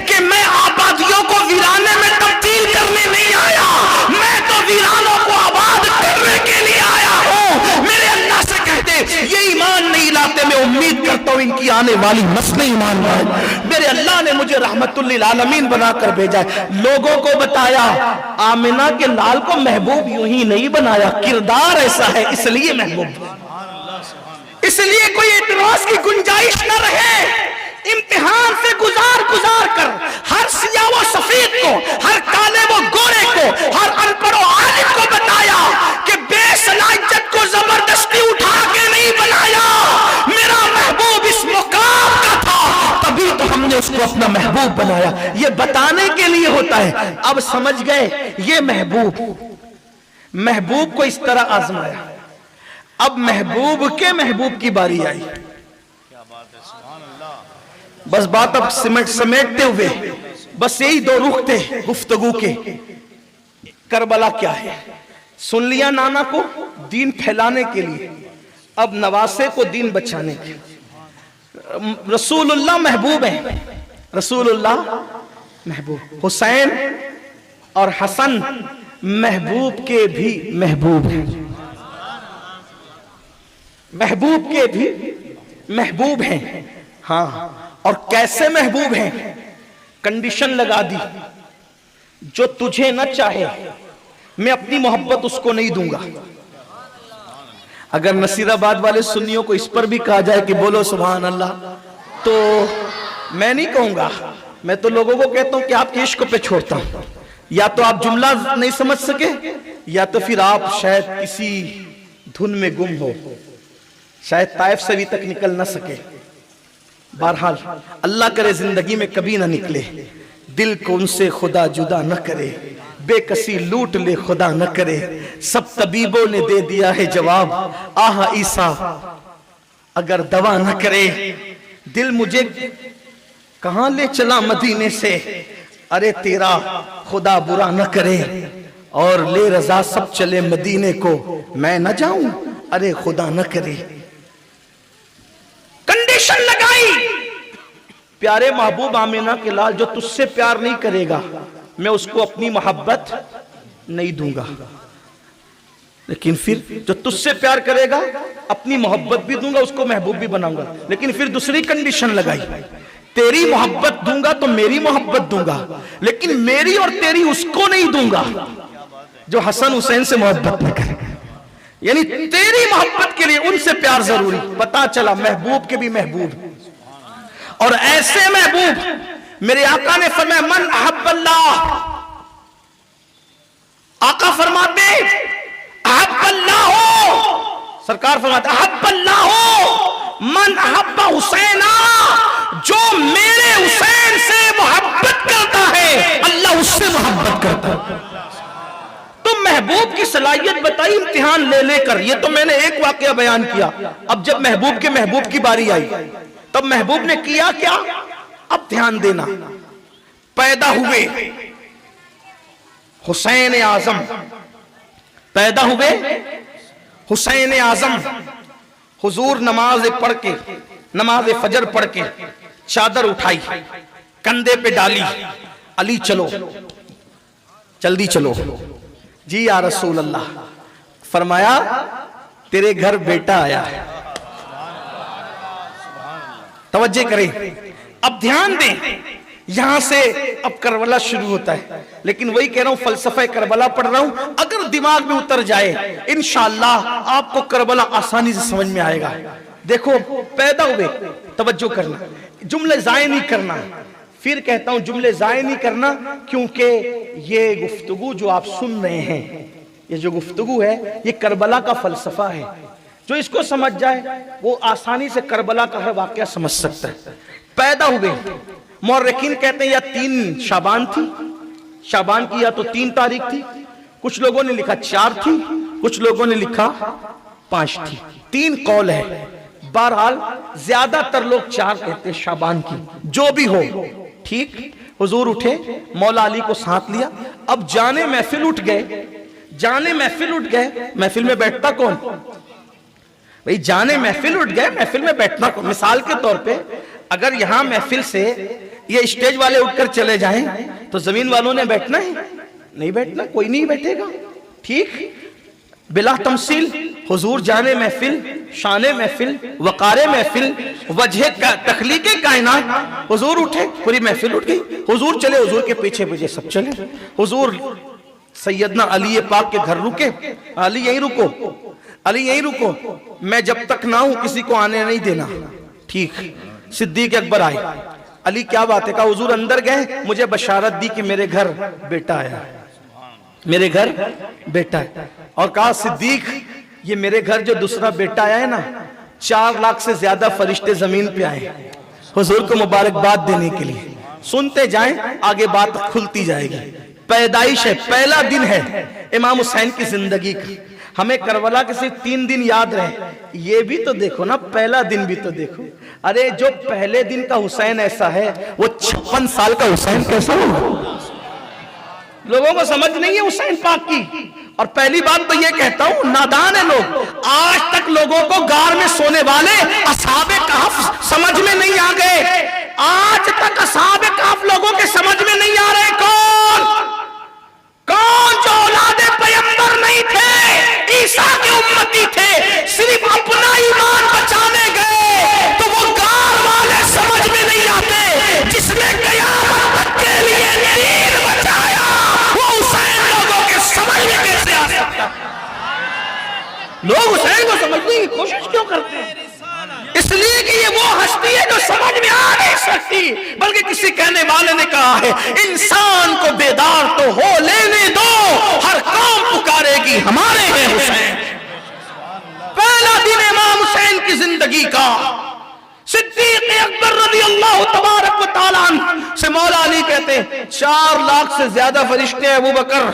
کہ میں آبادیوں کو ویرانے میں تبدیل کرنے نہیں آیا، میں تو ویرانوں کو آباد کرنے کے لیے آیا ہوں۔ میرے اللہ سے کہہ دے یہ ایمان نہیں لاتے، میں امید کرتا ہوں ان کی آنے والی نسلیں ایمان لائیں۔ میرے اللہ نے مجھے رحمت للعالمین بنا کر بھیجا ہے۔ لوگوں کو بتایا آمنہ کے لال کو محبوب یوں ہی نہیں بنایا، کردار ایسا ہے اس لیے محبوب، اس لیے کوئی اعتراض کی گنجائش نہ رہے۔ امتحان سے گزار کر ہر سیاہ و سفید کو، ہر کالے و گورے کو، ہر انپڑھ و عالم کو بتایا کہ بے صلاحیت کو زبردستی اٹھا کے نہیں بنایا، میرا محبوب اس مقام کا تھا، تبھی تو ہم نے اس کو اپنا محبوب بنایا۔ یہ بتانے کے لیے ہوتا ہے۔ اب سمجھ گئے یہ محبوب کو اس طرح آزمایا۔ اب محبوب کے محبوب کی باری آئی۔ بس بات اب سمیٹتے ہوئے بس یہی دو رخ تھے گفتگو کے۔ کربلا کیا ہے؟ سن لیا نانا کو دین پھیلانے کے لیے، اب نواسے کو دین بچانے کے لیے۔ رسول اللہ محبوب ہیں، رسول اللہ محبوب، حسین اور حسن محبوب کے بھی محبوب ہیں، محبوب کے بھی محبوب ہیں۔ ہاں، اور کیسے محبوب ہیں؟ کنڈیشن لگا دی، جو تجھے نہ چاہے میں اپنی محبت اس کو نہیں دوں گا۔ اگر نصیر آباد والے سنیوں کو اس پر بھی کہا جائے کہ بولو سبحان اللہ، تو میں نہیں کہوں گا، میں تو لوگوں کو کہتا ہوں کہ آپ کے عشق پہ چھوڑتا ہوں۔ یا تو آپ جملہ نہیں سمجھ سکے، یا تو پھر آپ شاید کسی دھن میں گم ہو، شاید طائف سے بھی تک نکل نہ سکے۔ بہرحال اللہ کرے زندگی میں کبھی نہ نکلے، دل کو ان سے خدا جدا نہ کرے، بے کسی لوٹ لے خدا نہ کرے، سب طبیبوں نے دے دیا ہے جواب، آہ عیسیٰ اگر دوا نہ کرے۔ دل مجھے کہاں لے چلا مدینے سے، ارے تیرا خدا برا نہ کرے، اور لے رضا سب چلے مدینے کو، میں نہ جاؤں ارے خدا نہ کرے۔ کنڈیشن لگائی، پیارے محبوب آمنہ کے لال جو تجھ سے پیار نہیں کرے گا میں اس کو اپنی محبت نہیں دوں گا، لیکن پھر جو تجھ سے پیار کرے گا اپنی محبت بھی دوں گا، اس کو محبوب بھی بناؤں گا، لیکن پھر دوسری کنڈیشن لگائی، تیری محبت دوں گا تو میری محبت دوں گا، لیکن میری اور تیری اس کو نہیں دوں گا جو حسن حسین سے محبت نہ کرے. یعنی تیری محبت کے لیے ان سے پیار ضروری. پتا چلا محبوب کے بھی محبوب، اور ایسے محبوب میرے آقا نے فرمایا من احب اللہ، آقا فرماتے احب اللہ ہو، سرکار فرماتے احب اللہ ہو من احب حسینا، جو میرے حسین سے محبت کرتا ہے اللہ اس سے محبت کرتا ہے. تو محبوب کی صلاحیت بتائی امتحان لے لے کر. یہ تو میں نے ایک واقعہ بیان کیا. اب جب محبوب کے محبوب کی باری آئی تب محبوب نے کیا کیا؟ اب دھیان دینا. پیدا ہوئے حسین اعظم، پیدا ہوئے حسین اعظم. حضور نماز پڑھ کے، نماز فجر پڑھ کے چادر اٹھائی، کندھے پہ ڈالی، علی چلو جلدی چلو. جی یا رسول اللہ. فرمایا تیرے گھر بیٹا آیا ہے. توجہ کریں، اب دھیان دیں. یہاں سے اب کربلا شروع ہوتا ہے، لیکن وہی کہہ رہا ہوں فلسفہ کربلا پڑھ رہا ہوں. اگر دماغ میں اتر جائے انشاءاللہ آپ کو کربلا آسانی سے سمجھ میں آئے گا. دیکھو پیدا ہوئے، توجہ کرنا، جملے ضائع نہیں کرنا. پھر کہتا ہوں جملے ضائع نہیں کرنا، کیونکہ یہ گفتگو جو آپ سن رہے ہیں، یہ جو گفتگو ہے یہ کربلا کا فلسفہ ہے. جو اس کو سمجھ جائے وہ آسانی سے کربلا کا ہر واقعہ سمجھ سکتا ہے. پیدا ہوئے، مورخین کہتے ہیں یا 3 شعبان تھی، شعبان کی یا تو 3 تاریخ تھی، کچھ لوگوں نے لکھا 4 تھی، کچھ لوگوں نے لکھا 5 تھی. 3 قول ہے. بہرحال زیادہ تر لوگ 4 کہتے ہیں شعبان کی. جو بھی ہو ٹھیک. حضور اٹھے، مولا علی کو ساتھ لیا. اب جانے محفل اٹھ گئے، جانے محفل اٹھ گئے. محفل میں بیٹھتا کون بھئی؟ جانے محفل اٹھ گئے، محفل میں بیٹھنا کون؟ مثال کے طور پہ اگر یہاں محفل سے یہ اسٹیج والے اٹھ کر چلے جائیں تو زمین والوں نے بیٹھنا ہے؟ نہیں بیٹھنا، کوئی نہیں بیٹھے گا. ٹھیک. بلا تمثیل حضور جانے محفل، شان محفل، وقار محفل، وجہ تخلیق کائنات. حضور اٹھے، پوری محفل اٹھ گئی. حضور چلے، حضور کے پیچھے پیچھے سب چلے. حضور سیدنا علی پاک کے گھر رکے. علی یہیں رکو، علی یہیں رکو، میں جب تک نہ ہوں کسی کو آنے نہیں دینا. ٹھیک. صدیق اکبر آئے. علی کیا بات ہے؟ کہا حضور اندر گئے، مجھے بشارت دی کہ میرے گھر بیٹا آیا، میرے گھر بیٹا ہے. اور کہا صدیق یہ میرے گھر جو دوسرا بیٹا آیا ہے نا، 4 لاکھ سے زیادہ فرشتے زمین پہ آئے حضور کو مبارکباد دینے کے لیے. سنتے جائیں، آگے بات کھلتی جائے گی. پیدائش ہے، پہلا دن ہے امام حسین کی زندگی کا. ہمیں کربلا کے صرف 3 دن یاد رہے، یہ بھی تو دیکھو نا، پہلا دن بھی تو دیکھو. ارے جو پہلے دن کا حسین ایسا ہے وہ 56 سال کا حسین کیسا ہوگا؟ لوگوں کو سمجھ نہیں ہے حسین پاک کی. اور پہلی بات تو یہ کہتا ہوں نادان ہے لوگ. آج تک لوگوں کو غار میں سونے والے اصحاب کہف سمجھ میں نہیں آ گئے. آج تک اصحاب کہف لوگوں کے سمجھ میں نہیں آ رہے. کون جو اولاد پیغمبر نہیں تھے، عیسیٰ کے امتی تھے، صرف اپنا ایمان بچانے گئے تو وہ غار والے سمجھ میں نہیں آتے. جس نے قیامت تک کے لیے دین بچایا وہ حسین لوگوں کے سمجھ میں کیسے آ سکتا؟ لوگ حسین کو سمجھنے کی کوشش کیوں کرتے ہیں؟ اس لیے کہ یہ وہ ہستی ہے جو سمجھ میں آ نہیں سکتی. بلکہ کسی کہنے والے نے کہا ہے انسان کو بیدار تو ہو لینے دو، ہر قوم پکارے گی ہمارے ہیں حسین. پہلا دن امام حسین کی زندگی کا. صدیق اکبر رضی اللہ تبارک و تعالیٰ عنہ سے مولا علی کہتے ہیں 4 لاکھ سے زیادہ فرشتے ہیں ابو بکر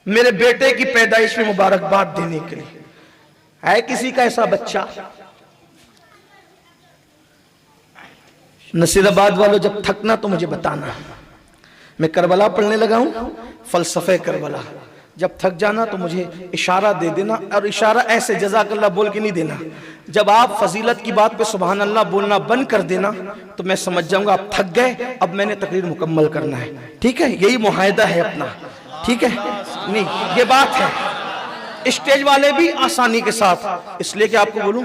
میرے بیٹے کی پیدائش میں مبارکباد دینے کے لیے. ہے کسی کا ایسا بچہ؟ نصیر آباد والوں جب تھکنا تو مجھے بتانا. میں کربلا پڑھنے لگا ہوں، فلسفہ کربلا. جب تھک جانا تو مجھے اشارہ دے دینا، اور اشارہ ایسے جزاک اللہ بول کے نہیں دینا. جب آپ فضیلت کی بات پہ سبحان اللہ بولنا بند کر دینا تو میں سمجھ جاؤں گا آپ تھک گئے، اب میں نے تقریر مکمل کرنا ہے. ٹھیک ہے، یہی معاہدہ ہے اپنا. ٹھیک ہے نہیں یہ بات ہے. اسٹیج والے بھی آسانی کے ساتھ, اس لیے کہ آپ کو بولوں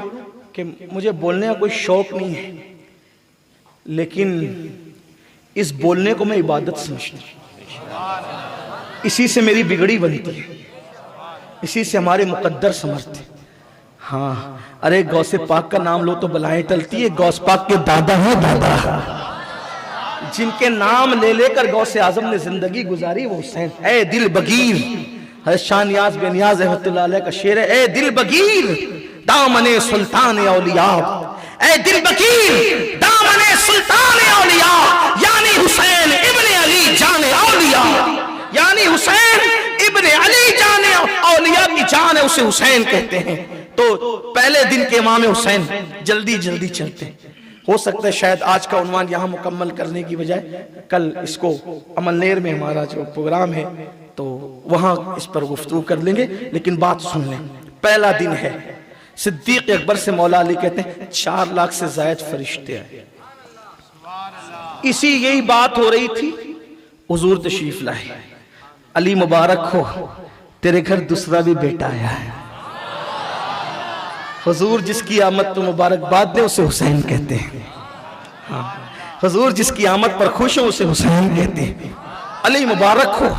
کہ مجھے بولنے کا کوئی شوق نہیں ہے, لیکن اس بولنے کو میں عبادت سمجھتا ہوں. اسی سے میری بگڑی بنتی ہے, اسی سے ہمارے مقدر سمجھتے. ہاں ارے غوث پاک کا نام لو تو بلائیں ٹلتی ہے. غوث پاک کے دادا ہیں, دادا جن کے نام لے لے کر غوث اعظم نے زندگی گزاری وہ حسین. اے دل بگیر, حضرت شاہ نیاز بے نیاز رحمۃ اللہ علیہ کا شعر ہے. اے دل بگیر دامن سلطان اولیاء, اے دل بگیر دامن سلطان اولیاء, یعنی حسین ابن علی جان اولیاء, یعنی حسین ابن علی جان اولیاء کی جان ہے, اسے حسین کہتے ہیں. تو پہلے دن کے امام حسین جلدی جلدی چلتے ہیں. ہو سکتا ہے شاید آج کا عنوان یہاں مکمل کرنے کی بجائے کل اس کو عمل نیر میں ہمارا جو پروگرام ہے تو وہاں اس پر گفتگو کر لیں گے, لیکن بات سن لیں. پہلا دن ہے, صدیق اکبر سے مولا علی کہتے ہیں 4 لاکھ سے زائد فرشتے آئے. اسی یہی بات ہو رہی تھی, حضور تشریف لائے. علی مبارک ہو, تیرے گھر دوسرا بھی بیٹا آیا ہے. حضور جس کی آمد تو مبارکباد دے اسے حسین کہتے ہیں. ہاں حضور جس کی آمد پر خوش ہو اسے حسین کہتے ہیں. علی مبارک ہو,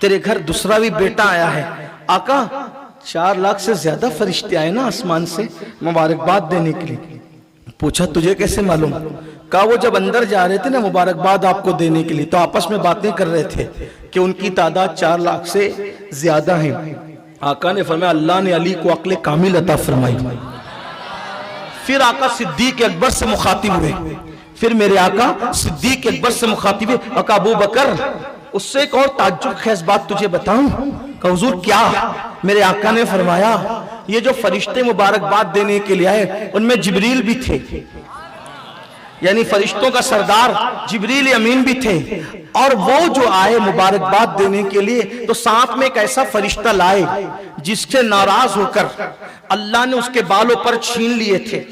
تیرے گھر دوسرا بھی بیٹا آیا ہے. آقا 4 لاکھ سے زیادہ فرشتے آئے نا آسمان سے مبارکباد دینے کے لیے. پوچھا تجھے کیسے معلوم؟ کہا وہ جب اندر جا رہے تھے نا مبارکباد آپ کو دینے کے لیے تو آپس میں باتیں کر رہے تھے کہ ان کی تعداد 4 لاکھ سے زیادہ ہیں. آقا نے فرمایا اللہ نے علی کو عقل کامل عطا فرمائی. پھر آقا صدیق اکبر سے مخاطب ہوئے, پھر میرے آقا صدیق اکبر سے مخاطب ہوئے. آقا ابو بکر اس سے ایک اور تعجب خیز بات تجھے بتاؤں. کہ حضور کیا؟ میرے آقا نے فرمایا یہ جو فرشتے مبارکباد دینے کے لیے آئے ان میں جبریل بھی تھے, یعنی فرشتوں کا سردار جبریل امین بھی تھے. اور وہ جو آئے مبارکباد دینے کے لیے تو ساتھ میں ایک ایسا فرشتہ لائے جس سے ناراض ہو کر اللہ نے اس کے بالوں پر چھین لیے تھے.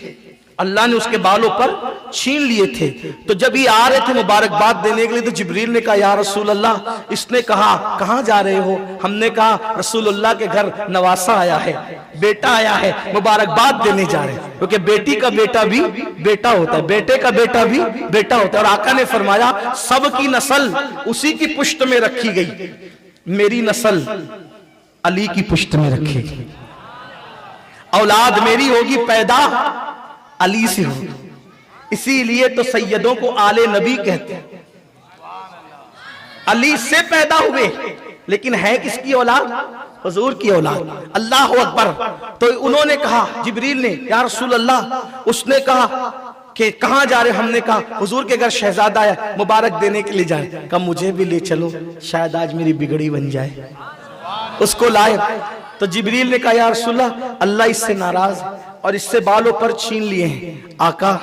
اللہ نے اس کے بالوں پر چھین لیے تھے. تو جب یہ آ رہے تھے مبارکباد دینے کے لیے تو جبریل نے کہا یا رسول اللہ, اس نے کہا کہاں جا رہے ہو؟ ہم نے کہا رسول اللہ کے گھر نواسا آیا ہے, بیٹا آیا ہے, مبارکباد دینے جا رہے ہیں. کیونکہ بیٹی کا بیٹا بھی بیٹا ہوتا ہے, بیٹے کا بیٹا بھی بیٹا ہوتا ہے. اور آقا نے فرمایا سب کی نسل اسی کی پشت میں رکھی گئی, میری نسل علی کی پشت میں رکھی گئی. اولاد میری ہوگی پیدا علی سے ہوگی. اسی لیے تو سیدوں کو آل نبی کہتے ہیں. علی سے پیدا ہوئے لیکن ہے کس کی اولاد؟ حضور کی اولاد. اللہ اکبر. تو انہوں نے کہا جبریل نے یا رسول اللہ, اس نے کہا کہ کہاں جا رہے؟ ہم نے کہا حضور کے گھر شہزادہ آیا مبارک دینے کے لیے جا رہے. کہا مجھے بھی لے چلو شاید آج میری بگڑی بن جائے. اس کو لائے تو جبریل نے کہا یا رسول اللہ اللہ اس سے ناراض اور اس سے بالوں پر چھین لیے ہیں. آقا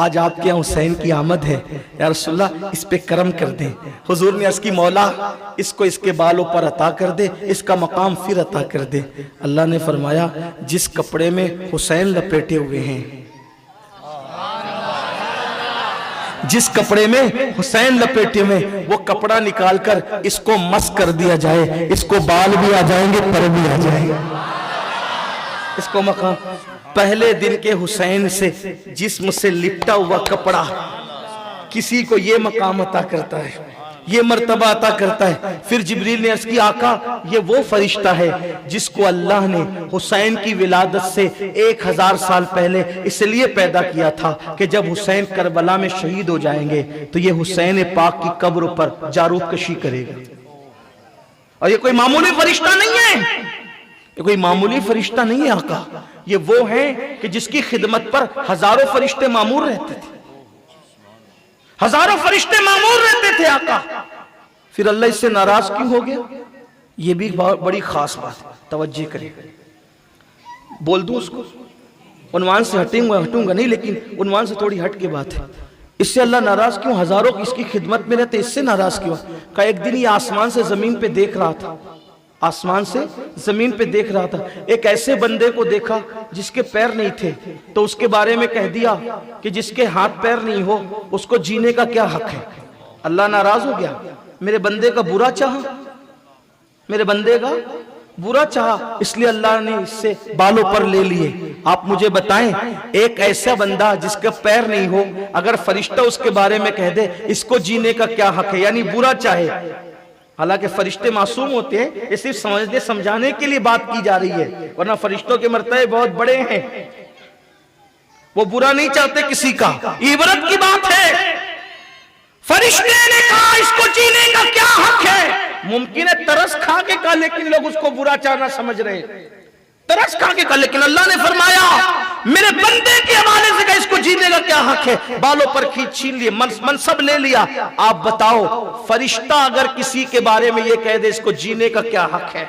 آج آپ کے حسین کی آمد ہے, یا رسول اللہ اس پہ کرم کر دیں. حضور نے اس کی مولا اس کو اس کے بالوں پر عطا کر دے, اس کا مقام پھر عطا کر دے. اللہ نے فرمایا جس کپڑے میں حسین لپیٹے ہوئے ہیں, جس کپڑے میں حسین لپیٹے ہوئے وہ کپڑا نکال کر اس کو مس کر دیا جائے, اس کو بال بھی آ جائیں گے, پر بھی آ جائیں گے. اس کو مقام پہلے دن کے حسین سے جسم سے لپٹا ہوا کپڑا کسی کو یہ مقام عطا کرتا ہے, یہ مرتبہ عطا کرتا ہے. پھر جبریل نے عرض کی آقا یہ وہ فرشتہ ہے جس کو اللہ نے حسین کی ولادت سے 1000 سال پہلے اس لیے پیدا کیا تھا کہ جب حسین کربلا میں شہید ہو جائیں گے تو یہ حسین پاک کی قبر پر جارود کشی کرے گا. اور یہ کوئی معمولی فرشتہ نہیں ہے, یہ کوئی معمولی فرشتہ نہیں ہے آقا. یہ وہ ہیں کہ جس کی خدمت پر ہزاروں فرشتے مامور رہتے تھے, ہزاروں فرشتے مامور رہتے تھے آقا. پھر اللہ اس سے ناراض کیوں ہو گیا؟ یہ بھی بڑی خاص بات ہے, توجہ کریں. بول دوں اس کو, عنوان سے ہٹوں گا نہیں, لیکن عنوان سے تھوڑی ہٹ کے بات ہے. اس سے اللہ ناراض کیوں؟ ہزاروں اس کی خدمت میں رہتے, اس سے ناراض کیوں؟ کہ ایک دن یہ آسمان سے زمین پہ دیکھ رہا تھا, آسمان سے زمین پہ دیکھ رہا تھا, ایک ایسے بندے کو دیکھا جس کے پیر نہیں تھے, تو اس کے بارے میں کہہ دیا کہ جس کے ہاتھ پیر نہیں ہو اس کو جینے کا کیا حق ہے. اللہ ناراض ہو گیا, میرے بندے کا برا چاہا. میرے بندے کا برا چاہا اس لیے اللہ نے اس سے بالوں پر لے لیے. آپ مجھے بتائیں ایک ایسا بندہ جس کا پیر نہیں ہو اگر فرشتہ اس کے بارے میں کہہ دے اس کو جینے کا کیا حق ہے, یعنی برا چاہے, حالانکہ فرشتے معصوم ہوتے ہیں, یہ صرف سمجھنے سمجھانے کے لیے بات کی جا رہی ہے, ورنہ فرشتوں کے مرتبے بہت بڑے ہیں, وہ برا نہیں چاہتے کسی کا. عبرت کی بات ہے, فرشتے نے کہا اس کو جینے کا کیا حق ہے. ممکن ہے ترس کھا کے کہا لیکن لوگ اس کو برا چاہنا سمجھ رہے, ترس کھا کے کہا, لیکن اللہ نے فرمایا میرے بندے کے حوالے سے کہا اس کو جینے کا کیا حق ہے. بالوں پر چھین لیے, منصب لے لیا. آپ بتاؤ فرشتہ اگر کسی کے بارے میں یہ کہہ دے اس کو جینے کا کیا حق ہے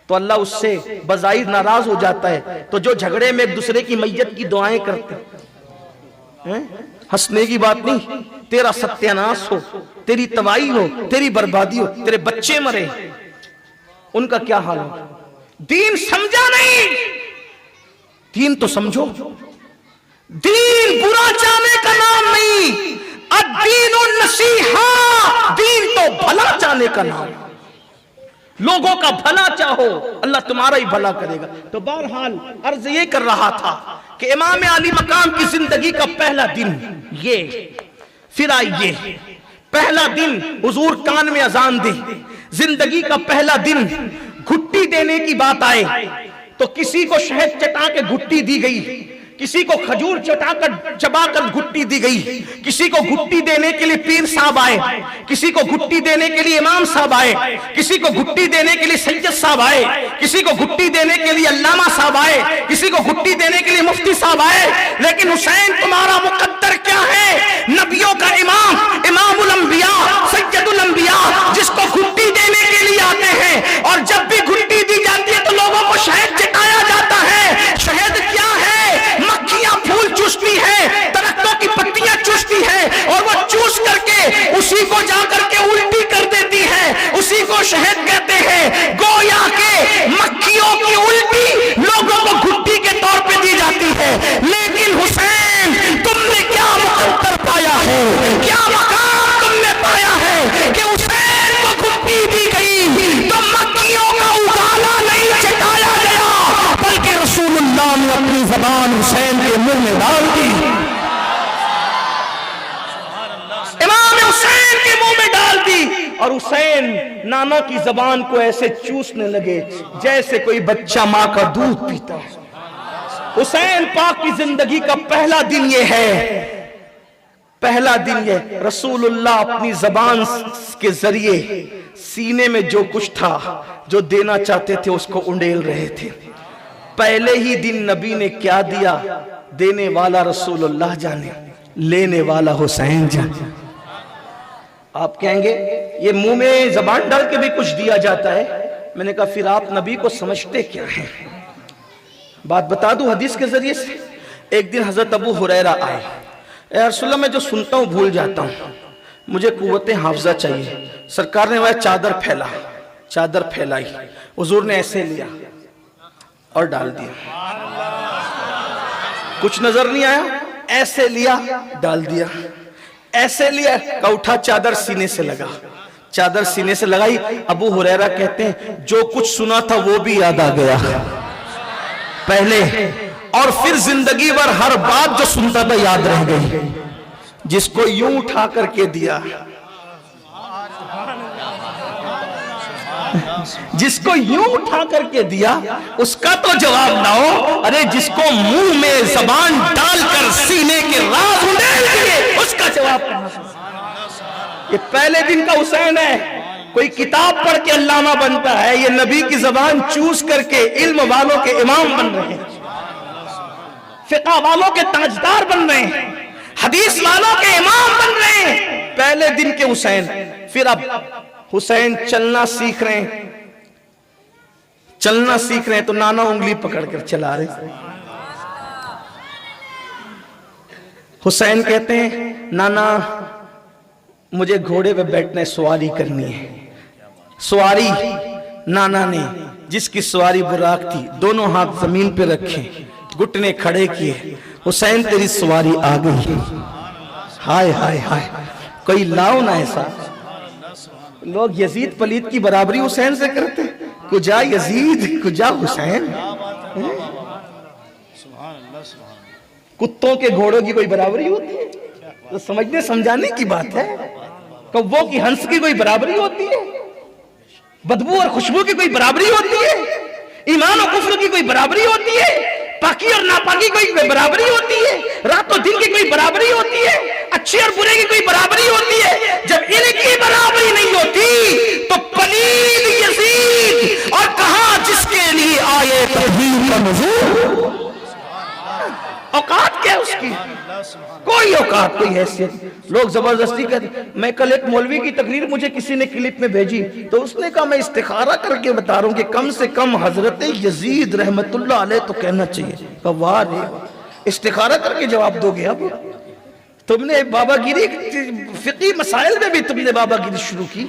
تو اللہ اس سے بظاہر ناراض ہو جاتا ہے. تو جو جھگڑے میں ایک دوسرے کی میت کی دعائیں کرتے ہیں, ہنسنے کی بات نہیں, تیرا ستیاناش ہو, تیری تباہی ہو, تیری بربادی ہو, تیرے بچے مرے, ان کا کیا حال ہو. دین سمجھا نہیں, دین تو سمجھو. دین برا چاہنے کا نام نہیں, الدین النصیحہ, دین تو بھلا چاہنے کا نام. لوگوں کا بھلا چاہو اللہ تمہارا ہی بھلا کرے گا. تو بہرحال عرض یہ کر رہا تھا کہ امام علی مقام کی زندگی کا پہلا دن یہ, پھر آئیے پہلا دن حضور کان میں اذان دی, زندگی کا پہلا دن گھٹی دینے کی بات آئے تو کسی کو شہد چٹا کے گھٹی دی گئی, کسی کو کھجور چبا کر گھٹی دی گئی, کسی کو گھٹی دینے کے لیے پیر صاحب آئے, کسی کو گھٹی دینے کے لیے امام صاحب آئے, کسی کو گھٹی دینے کے لیے سید صاحب آئے, کسی کو گھٹی دینے کے لیے علامہ صاحب آئے, کسی کو گھٹی دینے کے لیے مفتی صاحب آئے. لیکن حسین تمہارا مقدر کیا ہے؟ نبیوں کا امام, امام الانبیاء, سید الانبیاء, جس کو گھٹی دینے کے لیے آتے ہیں, اور جب بھی گھٹی دی جاتی ہے تو لوگوں کو شہد چٹایا جاتا ہے. شہد کیا ہے؟ مکھیاں پھول چوستی ہے, درختوں کی پتیاں چوستی ہے, اور وہ چوس کر کے اسی کو جا کر کے الٹی کر دیتی ہے, اسی کو شہد کہتے ہیں. گویا کہ مکھیوں کی الٹی لوگوں کو گھٹی کے طور پہ دی جاتی ہے. لیکن حسین تم نے کیا مقدر پایا ہے, کیا مقام تم نے پایا ہے کہ حسین کو گھٹی دی گئی تو مکھیوں کا اگالا نہیں چٹایا گیا, بلکہ رسول اللہ نے اپنی زبان حسین کے منہ میں ڈال دی, امام حسین کے منہ میں ڈال دی, اور حسین نانا کی زبان کو ایسے چوسنے لگے جیسے کوئی بچہ ماں کا دودھ پیتا ہے. حسین پاک کی زندگی کا پہلا دن یہ ہے, پہلا دن یہ رسول اللہ اپنی زبان کے ذریعے سینے میں جو کچھ تھا جو دینا چاہتے تھے اس کو انڈیل رہے تھے. پہلے ہی دن نبی نے کیا دیا, دینے والا رسول اللہ جانے, لینے والا حسین جانے. آپ کہیں گے یہ منہ میں زبان ڈال کے بھی کچھ دیا جاتا ہے. میں نے کہا پھر آپ نبی کو سمجھتے کیا ہیں؟ بات بتا دوں حدیث کے ذریعے سے. ایک دن حضرت ابو ہریرہ آئے, اے رسول اللہ میں جو سنتا ہوں بھول جاتا ہوں, مجھے قوت حافظہ چاہیے. سرکار نے وہ چادر پھیلا, چادر پھیلائی, حضور نے ایسے لیا اور ڈال دیا. کچھ نظر نہیں آیا, ایسے لیا ڈال دیا, ایسے لیا کہ اٹھا چادر سینے سے لگا, چادر سینے سے لگائی. ابو ہریرہ کہتے ہیں جو کچھ سنا تھا وہ بھی یاد آ گیا پہلے, اور پھر زندگی بھر ہر بات جو سنتا تھا یاد رہ گئی. جس کو یوں اٹھا کر کے دیا, جس کو یوں اٹھا کر کے دیا اس کا تو جواب نہ ہو, ارے جس کو منہ میں زبان ڈال کر سینے کے راز انڈیل دیے اس کا جواب کہاں سے؟ یہ پہلے دن کا حسین ہے. کوئی کتاب پڑھ کے علامہ بنتا ہے, یہ نبی کی زبان چوس کر کے علم والوں کے امام بن رہے ہیں, فقہ والوں کے تاجدار بن رہے ہیں, حدیث والوں کے امام بن رہے ہیں. پہلے دن کے حسین. پھر اب حسین چلنا سیکھ رہے ہیں, چلنا سیکھ رہے ہیں تو نانا انگلی پکڑ کر چلا رہے. حسین کہتے ہیں نانا مجھے گھوڑے پہ بیٹھنا, سواری کرنی ہے. سواری نانا نے, جس کی سواری براق تھی, دونوں ہاتھ زمین پہ رکھے, گھٹنے کھڑے کیے. حسین تیری سواری آ گئی. ہائے ہائے ہائے, کوئی لاؤ نہ ایسا. لوگ یزید پلید کی برابری حسین سے کرتے ہیں. کجا یزید کجا حسین. کتوں کے گھوڑوں کی کوئی برابری ہوتی ہے؟ تو سمجھنے سمجھانے کی بات ہے. کبوں کی ہنس کی کوئی برابری ہوتی ہے؟ بدبو اور خوشبو کی کوئی برابری ہوتی ہے؟ ایمان و کفر کی کوئی برابری ہوتی ہے؟ پاکی اور ناپاکی کی کوئی برابری ہوتی ہے؟ رات و دن کی کوئی برابری ہوتی ہے؟ اچھے اور برے کی کوئی برابری ہوتی ہے؟ جب ان کی برابری نہیں ہوتی تو پلید یزید اور کہاں جس کے لیے آئے تحویل کا نزول. اوقات کیا اس کی؟ کوئی اوقات کوئی حیثیت. لوگ زبردستی کہتے ہیں. میں کل ایک مولوی کی تقریر مجھے کسی نے کلپ میں بھیجی تو اس نے کہا میں استخارہ کر کے بتا رہا ہوں کہ کم سے کم حضرت یزید رحمت اللہ علیہ تو کہنا چاہیے. کہا واہ رے استخارہ کر کے جواب دو گے؟ اب تم نے بابا گیری فقہی مسائل میں بھی تم نے بابا گیری شروع کی.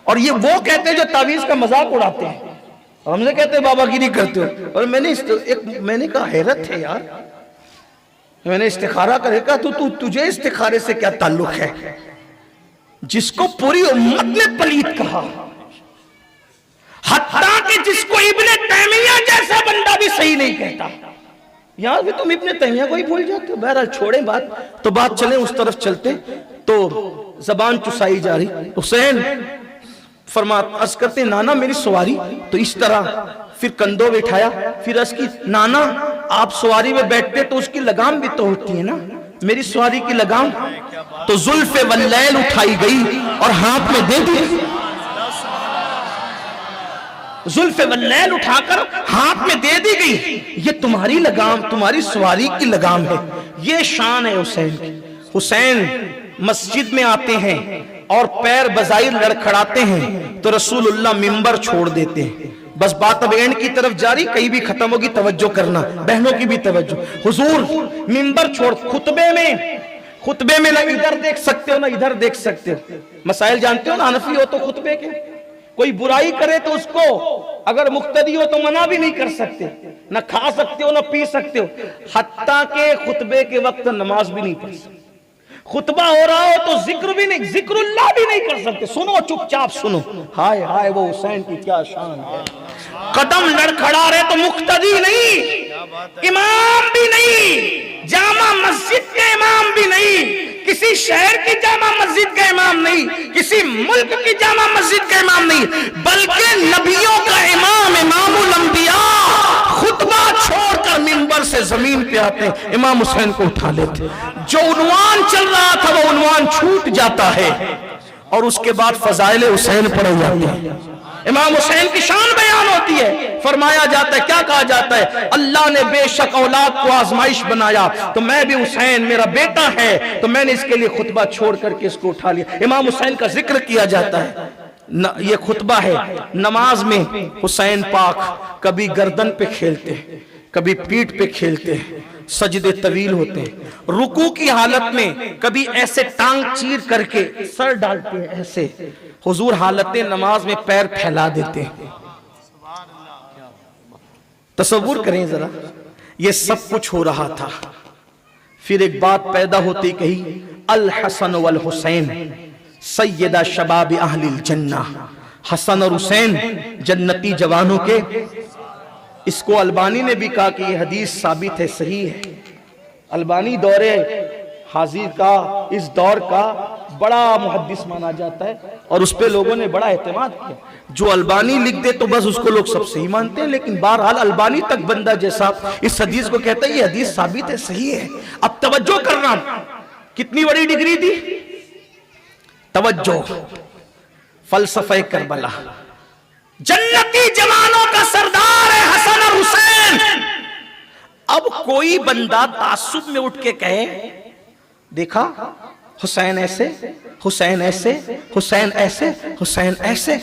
اور یہ وہ کہتے ہیں جو تعویذ کا مذاق اڑاتے ہیں. ہم نے کہتے ہیں بابا گیری کرتے ہو. اور میں نے کہا حیرت ہے یار. میں نے استخارہ کرے کہا تو تجھے استخارے سے کیا تعلق ہے جس کو پوری امت نے پلید کہا، حتیٰ کہ جس کو ابن تیمیہ جیسا بندہ بھی صحیح نہیں کہتا. یہاں بھی تم ابن تیمیہ کو ہی بھول جاتے ہو. بہرحال چھوڑیں بات تو بات چلیں اس طرف چلتے. تو زبان چسائی جا رہی. حسین عرض کرتے نانا میری سواری. تو اس طرح پھر کندھوں بٹھایا. پھر عرض کی نانا آپ سواری میں بیٹھتے تو اس کی لگام بھی تو ہوتی ہے نا. میری سواری کی لگام تو زلف واللیل اٹھائی گئی اور ہاتھ میں دے دی. زلف واللیل اٹھا کر ہاتھ میں دے دی گئی. یہ تمہاری لگام تمہاری سواری کی لگام ہے. یہ شان ہے حسین کی. حسین مسجد میں آتے ہیں اور پیر بظاہر لڑکھڑاتے ہیں تو رسول اللہ منبر چھوڑ دیتے ہیں. بس بات اب اینڈ کی طرف جاری کہیں بھی ختم ہوگی توجہ کرنا بہنوں کی بھی توجہ. حضور منبر چھوڑ خطبے میں نہ ادھر دیکھ سکتے ہو نہ ادھر دیکھ سکتے ہو. مسائل جانتے ہو نا حنفی ہو تو خطبے کے کوئی برائی کرے تو اس کو اگر مقتدی ہو تو منع بھی نہیں کر سکتے. نہ کھا سکتے ہو نہ پی سکتے ہو. حتیٰ کہ خطبے کے وقت نماز بھی نہیں پڑھ سکتے. خطبہ ہو رہا ہو تو ذکر بھی نہیں ذکر اللہ بھی نہیں کر سکتے. سنو چپ چاپ سنو. ہائے ہائے وہ حسین کی کیا شان ہے. قدم لڑکھڑا رہے تو مقتدی نہیں امام بھی نہیں جامع مسجد کے امام بھی نہیں کسی شہر کی جامع مسجد کا امام نہیں کسی ملک کی جامع مسجد کا امام نہیں بلکہ نبیوں کا امام امام الانبیاء خطبہ چھوڑ کر منبر سے زمین پہ آتے ہیں. امام حسین کو اٹھا لیتے. جو عنوان چل رہا تھا وہ عنوان چھوٹ جاتا ہے اور اس کے بعد فضائل حسین پڑھے جاتے ہیں. امام حسین کی شان بیان ہوتی ہے. فرمایا جاتا ہے کیا کہا جاتا ہے اللہ نے بے شک اولاد کو آزمائش بنایا تو میں بھی حسین میرا بیٹا ہے تو میں نے اس کے لیے خطبہ چھوڑ کر کے اس کو اٹھا لیا. امام حسین کا ذکر کیا جاتا ہے. یہ خطبہ ہے. نماز میں حسین پاک کبھی گردن پہ کھیلتے ہیں کبھی پیٹھ پہ کھیلتے ہیں. سجدے طویل ہوتے ہیں. رکوع کی حالت میں کبھی ایسے ٹانگ چیر کر کے سر ڈالتے ہیں ایسے. حضور حالت نماز میں پیر پھیلا دیتے ہیں. تصور کریں ذرا یہ سب کچھ ہو رہا تھا. پھر ایک بات پیدا ہوتی کہی الحسن والحسین سیدہ شباب اہل الجنہ. حسن اور حسین جنتی جوانوں کے. اس کو البانی نے بھی کہا کہ یہ حدیث ثابت ہے صحیح ہے. البانی دور حاضر کا اس دور کا بڑا محدث مانا جاتا ہے اور اس پہ لوگوں نے بڑا اعتماد کیا. جو البانی لکھ دے تو بس اس کو لوگ سب صحیح مانتے ہیں. لیکن بہرحال البانی تک بندہ جیسا اس حدیث کو کہتا ہے یہ حدیث ثابت ہے صحیح ہے. اب توجہ کرنا کتنی بڑی ڈگری دی. توجہ فلسفہ کربلا. جنتی جوانوں کا سردار ہے حسن اور حسین. اب کوئی بندہ تعصب میں اٹھ کے کہے دیکھا حسین ایسے حسین ایسے حسین ایسے حسین ایسے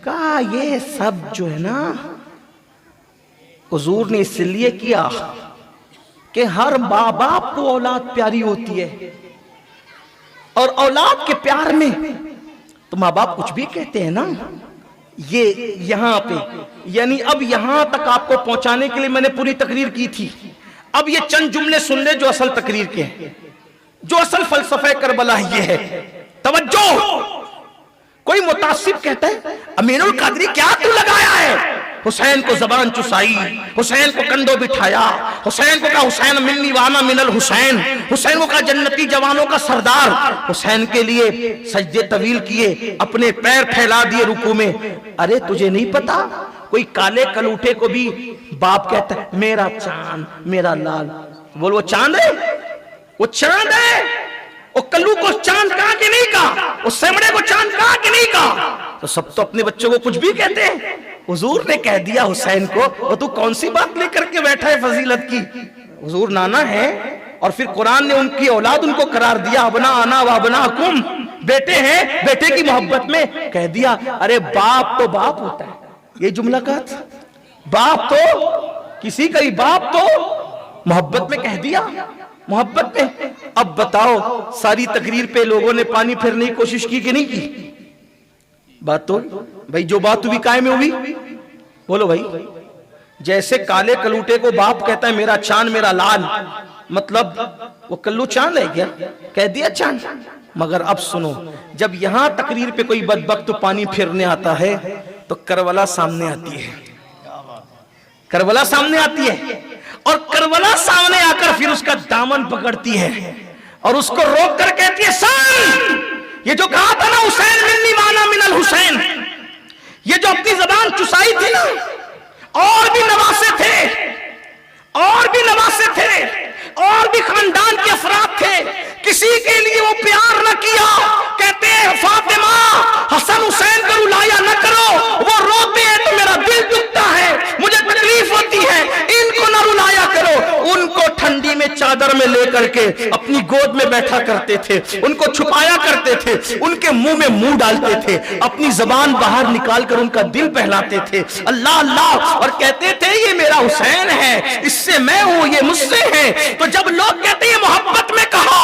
کہا یہ سب جو ہے نا حضور نے اس لیے کیا کہ ہر ماں باپ کو اولاد پیاری ہوتی ہے اور اولاد کے پیار میں تو ماں باپ کچھ بھی کہتے ہیں نا. یہ یہاں پہ یعنی اب یہاں تک آپ کو پہنچانے کے لیے میں نے پوری تقریر کی تھی. اب یہ چند جملے سن لے جو اصل تقریر کے ہیں جو اصل فلسفہ کربلا یہ ہے. توجہ کوئی متعصب کہتا ہے امین القادری کیا تو لگایا ہے؟ حسین کو زبان چسائی، حسین کو کندھوں بٹھایا، حسین کو کہا حسین منی وانا من الحسین، حسین کو کہا جنتی جوانوں کا سردار، حسین کے لیے سجدے طویل کیے، اپنے پیر پھیلا دیے رکوع میں۔ ارے تجھے نہیں پتا کوئی کالے کلوٹے کو بھی باپ کہتا ہے میرا چاند میرا لال؟ بول وہ چاند ہے، وہ چاند ہے۔ وہ کلو کو چاند کہا کہ نہیں کہا؟ وہ سیمڑے کو چاند کہا کہ نہیں کہا؟ تو سب تو اپنے بچوں کو کچھ بھی کہتے ہیں۔ حضور نے کہہ دیا حسین کو، وہ تو کون سی بات لے کر کے بیٹھا ہے فضیلت کی؟ حضور نانا ہے، اور پھر قرآن نے ان کی اولاد ان کو قرار دیا ابنا انا و ابناکم، بیٹے ہیں، بیٹے کی محبت میں کہہ دیا ارے باپ تو باپ ہوتا ہے۔ یہ جملہ کہا تھا، باپ تو کسی کا ہی باپ تو محبت میں کہہ دیا، محبت میں۔ اب بتاؤ ساری تقریر پہ لوگوں نے پانی پھیرنے کی کوشش کی کہ نہیں کی؟ بات تو بھائی جو بات ہوئی قائم ہوئی، بولو بھائی۔ جیسے کالے کلوٹے کو باپ کہتا ہے میرا چاند میرا لال، مطلب وہ کلو چاند ہے کیا؟ کہہ دیا چاند۔ مگر اب سنو، جب یہاں تقریر پہ کوئی بدبخت تو پانی پھیرنے آتا ہے تو کربلا سامنے آتی ہے، کربلا سامنے آتی ہے، اور کربلا سامنے آ کر پھر اس کا دامن پکڑتی ہے اور اس کو روک کر کہتی ہے سن، یہ جو کہا تھا نا حسین منی وانا من الحسین، یہ جو اپنی زبان چسائی تھی نا، اور بھی نواسے تھے، اور بھی نواسے تھے، اور بھی خاندان کے افراد تھے، کسی کے لیے وہ پیار نہ کیا۔ کہتے ہیں فاطمہ حسن حسین کو رلایا نہ کرو، وہ روتے ہیں تو میرا دل دکھتا ہے، مجھے تکلیف ہوتی ہے، ان کو نہ رلایا کرو۔ ان کو ٹھنڈی میں چادر میں لے کر کے اپنی گود میں بیٹھا کرتے تھے، ان کو چھپایا کرتے تھے، ان کے منہ میں منہ ڈالتے تھے، اپنی زبان باہر نکال کر ان کا دل بہلاتے تھے اللہ اللہ، اور کہتے تھے یہ میرا حسین ہے، اس سے میں ہوں، یہ مجھ سے ہے۔ تو جب لوگ کہتے ہیں محبت میں کہا،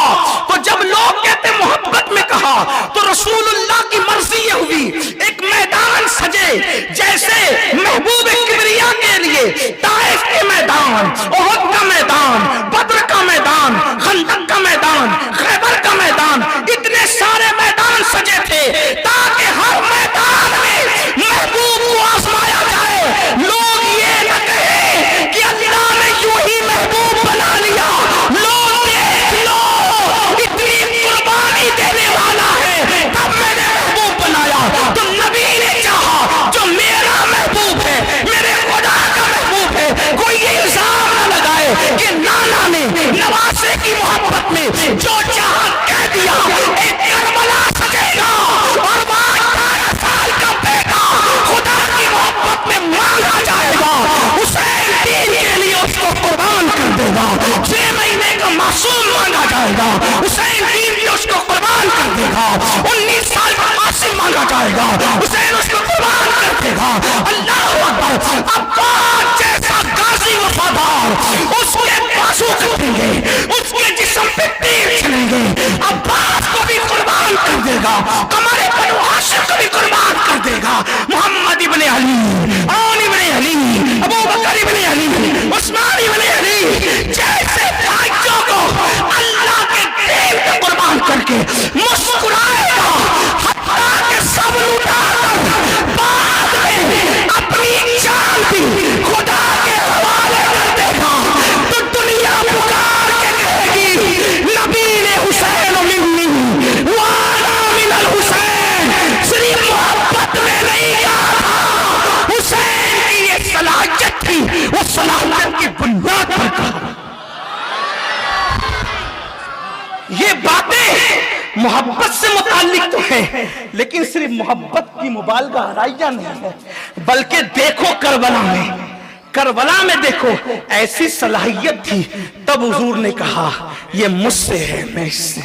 تو جب لوگ کہتے ہیں محبت میں کہا، تو رسول اللہ کی مرضی یہ ہوئی ایک میدان سجے جیسے محبوب کبریا کے لیے طائف کے میدان، احد کا میدان، بدر کا میدان، خندق کا میدان، خیبر کا میدان، اتنے سارے میدان سجے تھے تاکہ ہر میدان میں محبوب کو آزمایا جائے۔ لوگ یہ نہ کہیں کہ اللہ نے یوں ہی محبوب بنا لیا، لوگ دیکھ لو اتنی قربانی دینے والا ہے تب میں نے محبوب بنایا۔ تو نبی نے چاہا جو میرا محبوب ہے، میرے خدا کا محبوب ہے، کوئی یہ الزام نہ لگائے کہ نانا نے نواسے کی محبت میں جو چاہا کہہ دیا۔ ایک کربلا سجے گا اور 12 سال کا بیٹا خدا کی محبت میں مارا جائے گا، حسین دین کے لیے اس کو قربان کر دے گا، 6 مہینے کا معصوم مانگا جائے گا، حسین دین بھی اس کو قربان کر دے گا، 19 سال کا معصوم مانگا جائے گا، حسین اس کو قربان کر دے گا۔ اللہ اکبر۔ عباس جیسا غازی وفادار اس کے بازو کٹیں گے، اس کے جسم پہ تیر چلیں گے، عباس کو بھی قربان کر دے گا، قمر بنو ہاشم کو بھی قربان کر دے گا۔ محمد ابن علی، عون ابن علی، ابو بکر ابن علی، عثمان ابن علی جیسے بھائیوں کو اللہ کے دین پہ قربان کر کے مسکرائے گا، حتیٰ کہ سب لٹا کر بعد میں اپنی جان بھی خدا کے حوالے کر دے گا۔ تو دنیا پکار کے کہے گی نبی نے حسین منی وانا من الحسین، صرف محبت میں نہیں کہا تھا، حسین کی یہ صلاحیت تھی، وہ صلاحیت کی بنیاد پر کہا۔ یہ باتیں محبت سے متعلق تو ہیں، لیکن صرف محبت کی مبالغہ رائجہ نہیں ہے، بلکہ دیکھو کربلا میں، کربلا میں دیکھو ایسی صلاحیت تھی، تب حضور نے کہا یہ مجھ سے ہے میں اس سے۔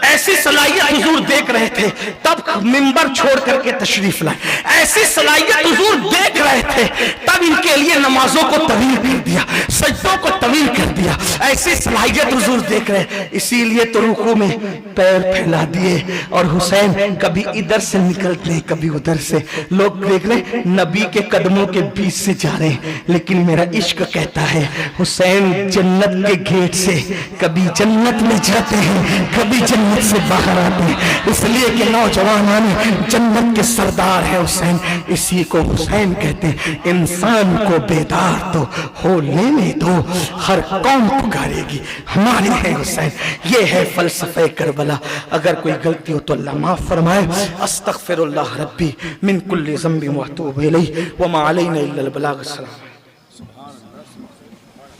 ایسی صلاحیت حضور دیکھ رہے تھے تب منبر چھوڑ کر کے تشریف لائے، ایسی صلاحیت حضور دیکھ رہے تھے تب ان کے لیے نمازوں کو طویل کر دیا، سجدوں کو طویل کر دیا، ایسی صلاحیت حضور دیکھ رہے، اسی لیے تو رکوع میں پیر پھیلا دیے، اور حسین کبھی ادھر سے نکلتے کبھی ادھر سے، لوگ دیکھ رہے نبی کے قدموں کے بیچ سے جا رہے ہیں، لیکن میرا عشق کہتا ہے حسین جنت کے گیٹ سے کبھی جنت میں جاتے ہیں، کبھی جنت جنت سے باہر آتے ہیں، اس لیے کہ نوجوانان جنت کے سردار ہے حسین، اسی کو حسین کہتے ہیں۔ انسان کو بیدار تو ہو لینے دو، ہر قوم پکارے گی ہمارے ہیں حسین۔ یہ ہے فلسفہ کربلا۔ اگر کوئی غلطی ہو تو اللہ معاف فرمائے۔ استغفر اللہ ربی من کل ذنب واتوب الیہ وما علینا الا البلاغ۔ السلام۔